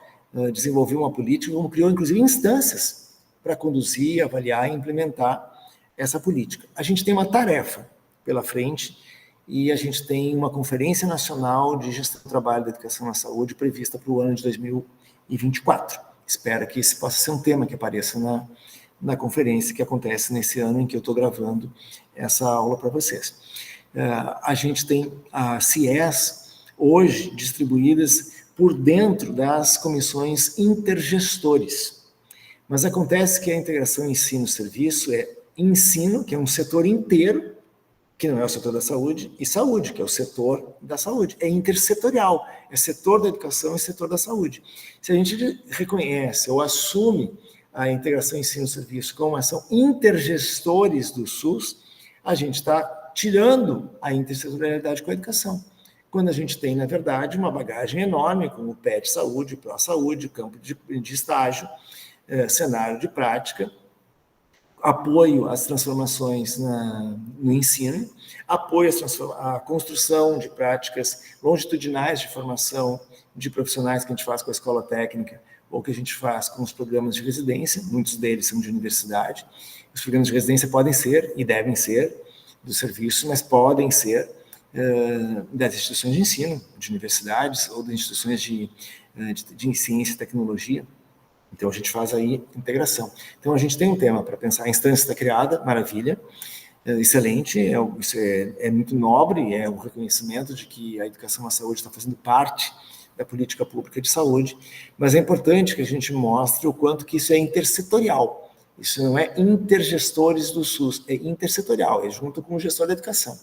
[SPEAKER 1] desenvolveu uma política, como criou, inclusive, instâncias para conduzir, avaliar e implementar essa política. A gente tem uma tarefa pela frente e a gente tem uma Conferência Nacional de Gestão do Trabalho da Educação na Saúde prevista para o ano de 2024. Espero que esse possa ser um tema que apareça na conferência que acontece nesse ano em que eu estou gravando essa aula para vocês. A gente tem as CIEs hoje distribuídas por dentro das comissões intergestores. Mas acontece que a integração ensino-serviço é ensino, que é um setor inteiro, que não é o setor da saúde, e saúde, que é o setor da saúde. É intersetorial, é setor da educação e setor da saúde. Se a gente reconhece ou assume a integração ensino-serviço como ação intergestores do SUS, a gente está tirando a intersetorialidade com a educação. Quando a gente tem, na verdade, uma bagagem enorme, como o PET Saúde, Pró-Saúde, campo de estágio, cenário de prática, apoio às transformações no ensino, apoio à construção de práticas longitudinais de formação de profissionais que a gente faz com a escola técnica ou que a gente faz com os programas de residência, muitos deles são de universidade. Os programas de residência podem ser e devem ser do serviço, mas podem ser das instituições de ensino, de universidades ou de instituições de ciência e tecnologia. Então, a gente faz aí integração. Então, a gente tem um tema para pensar. A instância está criada, maravilha, excelente, isso é muito nobre, é um reconhecimento de que a educação à saúde está fazendo parte da política pública de saúde, mas é importante que a gente mostre o quanto que isso é intersetorial. Isso não é intergestores do SUS, é intersetorial, é junto com o gestor da educação,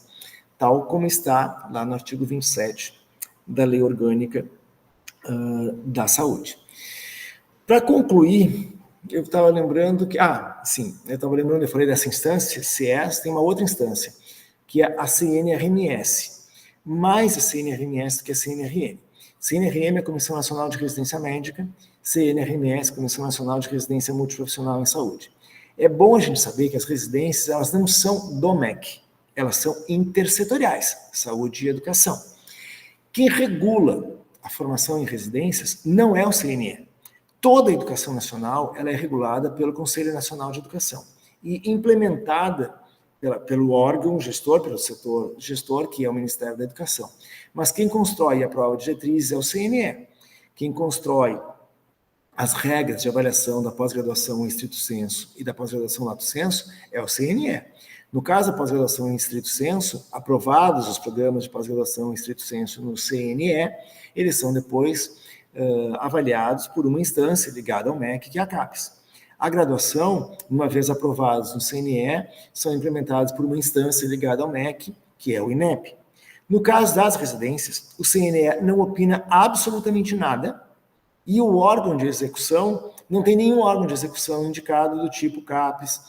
[SPEAKER 1] tal como está lá no artigo 27 da Lei Orgânica da Saúde. Para concluir, eu estava lembrando que... eu falei dessa instância, CIES, tem uma outra instância, que é a CNRMS, mais a CNRMS do que a CNRM. CNRM é a Comissão Nacional de Residência Médica, CNRMS, Comissão Nacional de Residência Multiprofissional em Saúde. É bom a gente saber que as residências, elas não são do MEC, elas são intersetoriais, saúde e educação. Quem regula a formação em residências não é o CNE. Toda a educação nacional ela é regulada pelo Conselho Nacional de Educação e implementada pelo órgão gestor, pelo setor gestor, que é o Ministério da Educação. Mas quem constrói a prova de diretrizes é o CNE. Quem constrói as regras de avaliação da pós-graduação em estrito sensu e da pós-graduação lato sensu é o CNE. No caso da pós-graduação em estrito sensu, aprovados os programas de pós-graduação em estrito sensu no CNE, eles são depois avaliados por uma instância ligada ao MEC, que é a CAPES. A graduação, uma vez aprovados no CNE, são implementados por uma instância ligada ao MEC, que é o INEP. No caso das residências, o CNE não opina absolutamente nada e o órgão de execução, não tem nenhum órgão de execução indicado do tipo CAPES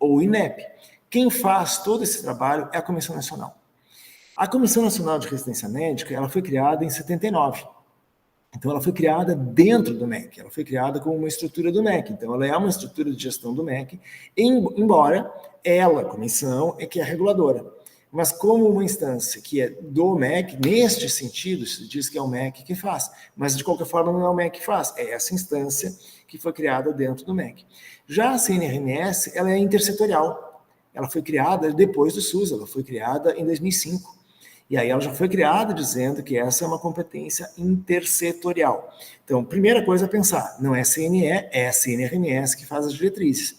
[SPEAKER 1] ou INEP. Quem faz todo esse trabalho é a Comissão Nacional. A Comissão Nacional de Residência Médica, ela foi criada em 79. Então, ela foi criada dentro do MEC, ela foi criada como uma estrutura do MEC. Então, ela é uma estrutura de gestão do MEC, embora ela, a comissão, é que é reguladora. Mas como uma instância que é do MEC, neste sentido, se diz que é o MEC que faz. Mas, de qualquer forma, não é o MEC que faz, é essa instância que foi criada dentro do MEC. Já a CNRMS, ela é intersetorial. Ela foi criada depois do SUS, ela foi criada em 2005. E aí ela já foi criada dizendo que essa é uma competência intersetorial. Então, primeira coisa a pensar, não é CNE, é a CNRMS que faz as diretrizes,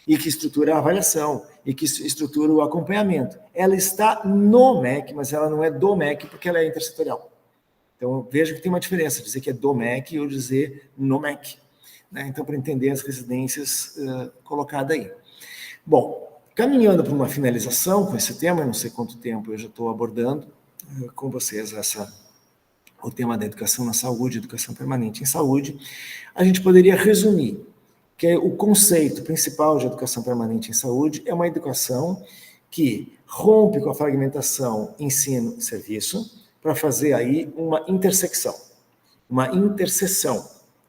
[SPEAKER 1] e que estrutura a avaliação, e que estrutura o acompanhamento. Ela está no MEC, mas ela não é do MEC, porque ela é intersetorial. Então, veja que tem uma diferença, dizer que é do MEC ou dizer no MEC. Né? Então, para entender as residências colocadas aí. Bom, caminhando para uma finalização com esse tema, não sei quanto tempo eu já estou abordando com vocês o tema da educação na saúde, educação permanente em saúde, a gente poderia resumir que o conceito principal de educação permanente em saúde é uma educação que rompe com a fragmentação ensino-serviço para fazer aí uma interseção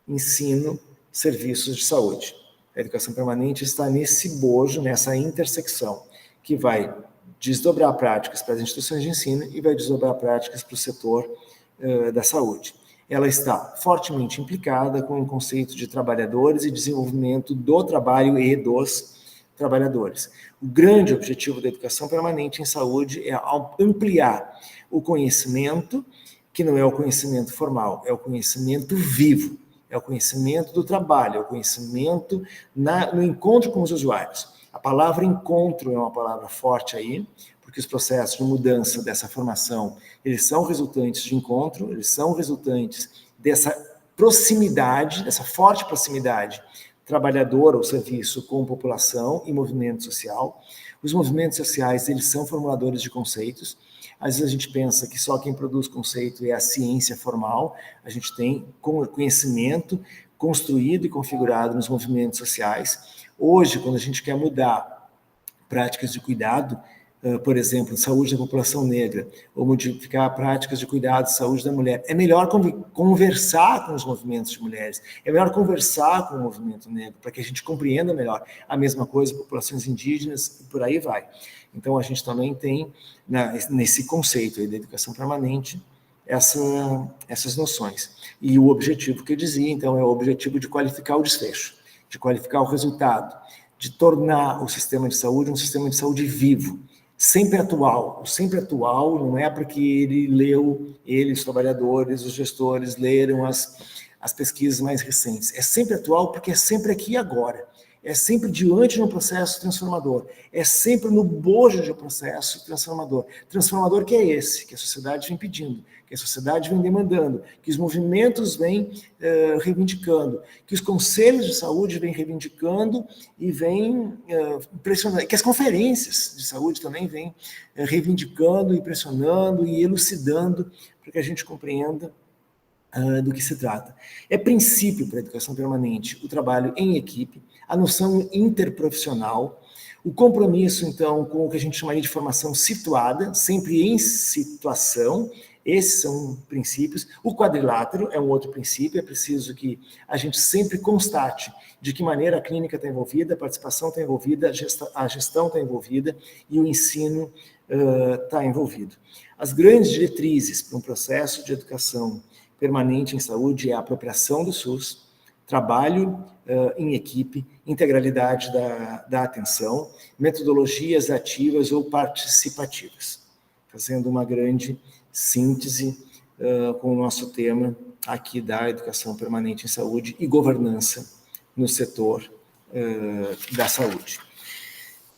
[SPEAKER 1] ensino-serviços de saúde. A educação permanente está nesse bojo, nessa intersecção, que vai desdobrar práticas para as instituições de ensino e vai desdobrar práticas para o setor da saúde. ela está fortemente implicada com o conceito de trabalhadores e desenvolvimento do trabalho e dos trabalhadores. O grande objetivo da educação permanente em saúde é ampliar o conhecimento, que não é o conhecimento formal, é o conhecimento vivo, é o conhecimento do trabalho, é o conhecimento no encontro com os usuários. A palavra encontro é uma palavra forte aí, porque os processos de mudança dessa formação, eles são resultantes de encontro, eles são resultantes dessa proximidade, dessa forte proximidade trabalhador ou serviço com população e movimento social. Os movimentos sociais, eles são formuladores de conceitos. Às vezes a gente pensa que só quem produz conceito é a ciência formal. A gente tem conhecimento construído e configurado nos movimentos sociais. Hoje, quando a gente quer mudar práticas de cuidado, por exemplo, de saúde da população negra, ou modificar práticas de cuidado de saúde da mulher, é melhor conversar com os movimentos de mulheres, é melhor conversar com o movimento negro, para que a gente compreenda melhor. A mesma coisa, populações indígenas, e por aí vai. Então, a gente também tem, nesse conceito aí da educação permanente, essas noções. E o objetivo que eu dizia, então, é o objetivo de qualificar o desfecho, de qualificar o resultado, de tornar o sistema de saúde um sistema de saúde vivo, sempre atual. O sempre atual não é porque os trabalhadores, os gestores, leram as pesquisas mais recentes. É sempre atual porque é sempre aqui e agora. É sempre diante de um processo transformador. É sempre no bojo de um processo transformador. Transformador que é esse, que a sociedade vem pedindo, que a sociedade vem demandando, que os movimentos vêm reivindicando, que os conselhos de saúde vêm reivindicando e vêm pressionando, que as conferências de saúde também vêm reivindicando e pressionando e elucidando para que a gente compreenda do que se trata. É princípio para a educação permanente o trabalho em equipe, a noção interprofissional, o compromisso, então, com o que a gente chamaria de formação situada, sempre em situação. Esses são princípios. O quadrilátero é um outro princípio, é preciso que a gente sempre constate de que maneira a clínica está envolvida, a participação está envolvida, a gestão está envolvida e o ensino está envolvido. As grandes diretrizes para um processo de educação permanente em saúde é a apropriação do SUS, trabalho em equipe, integralidade da atenção, metodologias ativas ou participativas, fazendo uma grande síntese com o nosso tema aqui da educação permanente em saúde e governança no setor da saúde.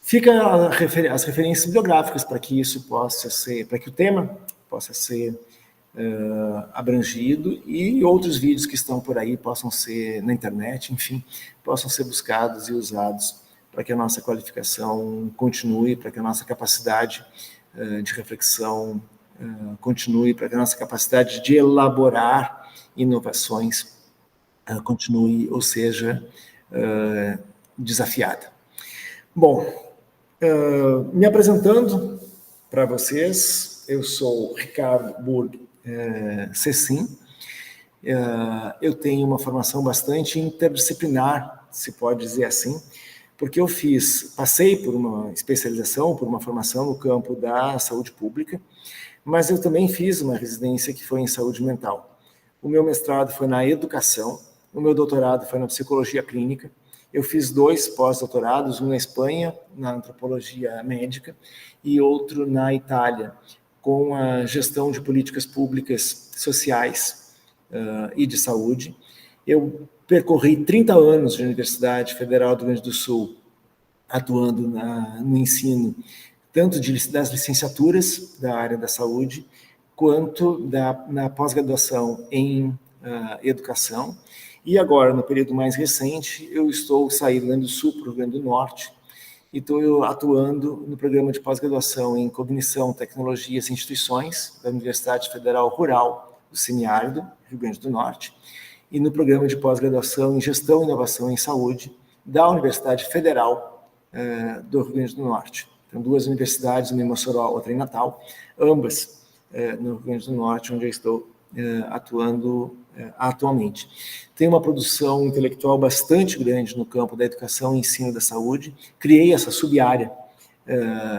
[SPEAKER 1] Fica as referências bibliográficas para que isso possa ser, para que o tema possa ser abrangido e outros vídeos que estão por aí possam ser na internet, enfim, possam ser buscados e usados para que a nossa qualificação continue, para que a nossa capacidade de reflexão continue, para que a nossa capacidade de elaborar inovações continue, ou seja, desafiada. Bom, me apresentando para vocês, eu sou Ricardo Burg Cecim. Eu tenho uma formação bastante interdisciplinar, se pode dizer assim, porque eu passei por uma especialização, por uma formação no campo da saúde pública, mas eu também fiz uma residência que foi em saúde mental. O meu mestrado foi na educação, o meu doutorado foi na psicologia clínica. Eu fiz 2 pós-doutorados, um na Espanha, na antropologia médica, e outro na Itália, com a gestão de políticas públicas sociais e de saúde. Eu percorri 30 anos de Universidade Federal do Rio Grande do Sul, atuando no ensino, tanto das licenciaturas da área da saúde, quanto na pós-graduação em educação. E agora, no período mais recente, eu estou saindo do Rio Grande do Sul para o Rio Grande do Norte, e estou atuando no programa de pós-graduação em Cognição, Tecnologias e Instituições da Universidade Federal Rural do Semiárido, Rio Grande do Norte, e no programa de pós-graduação em Gestão e Inovação em Saúde da Universidade Federal do Rio Grande do Norte. Então, 2 universidades, uma em Mossoró, outra em Natal, ambas no Rio Grande do Norte, onde eu estou atuando atualmente. Tem uma produção intelectual bastante grande no campo da educação e ensino da saúde. Criei essa sub-área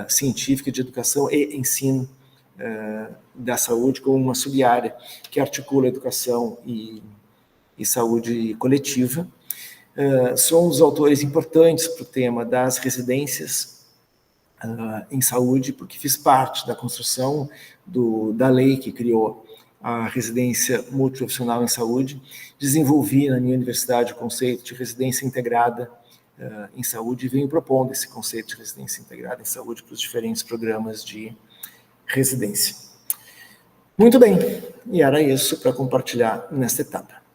[SPEAKER 1] científica de educação e ensino da saúde como uma sub-área que articula educação e saúde coletiva. Sou um dos autores importantes para o tema das residências em saúde, porque fiz parte da construção da lei que criou a residência multiprofissional em saúde, desenvolvi na minha universidade o conceito de residência integrada em saúde e venho propondo esse conceito de residência integrada em saúde para os diferentes programas de residência. Muito bem, e era isso para compartilhar nesta etapa.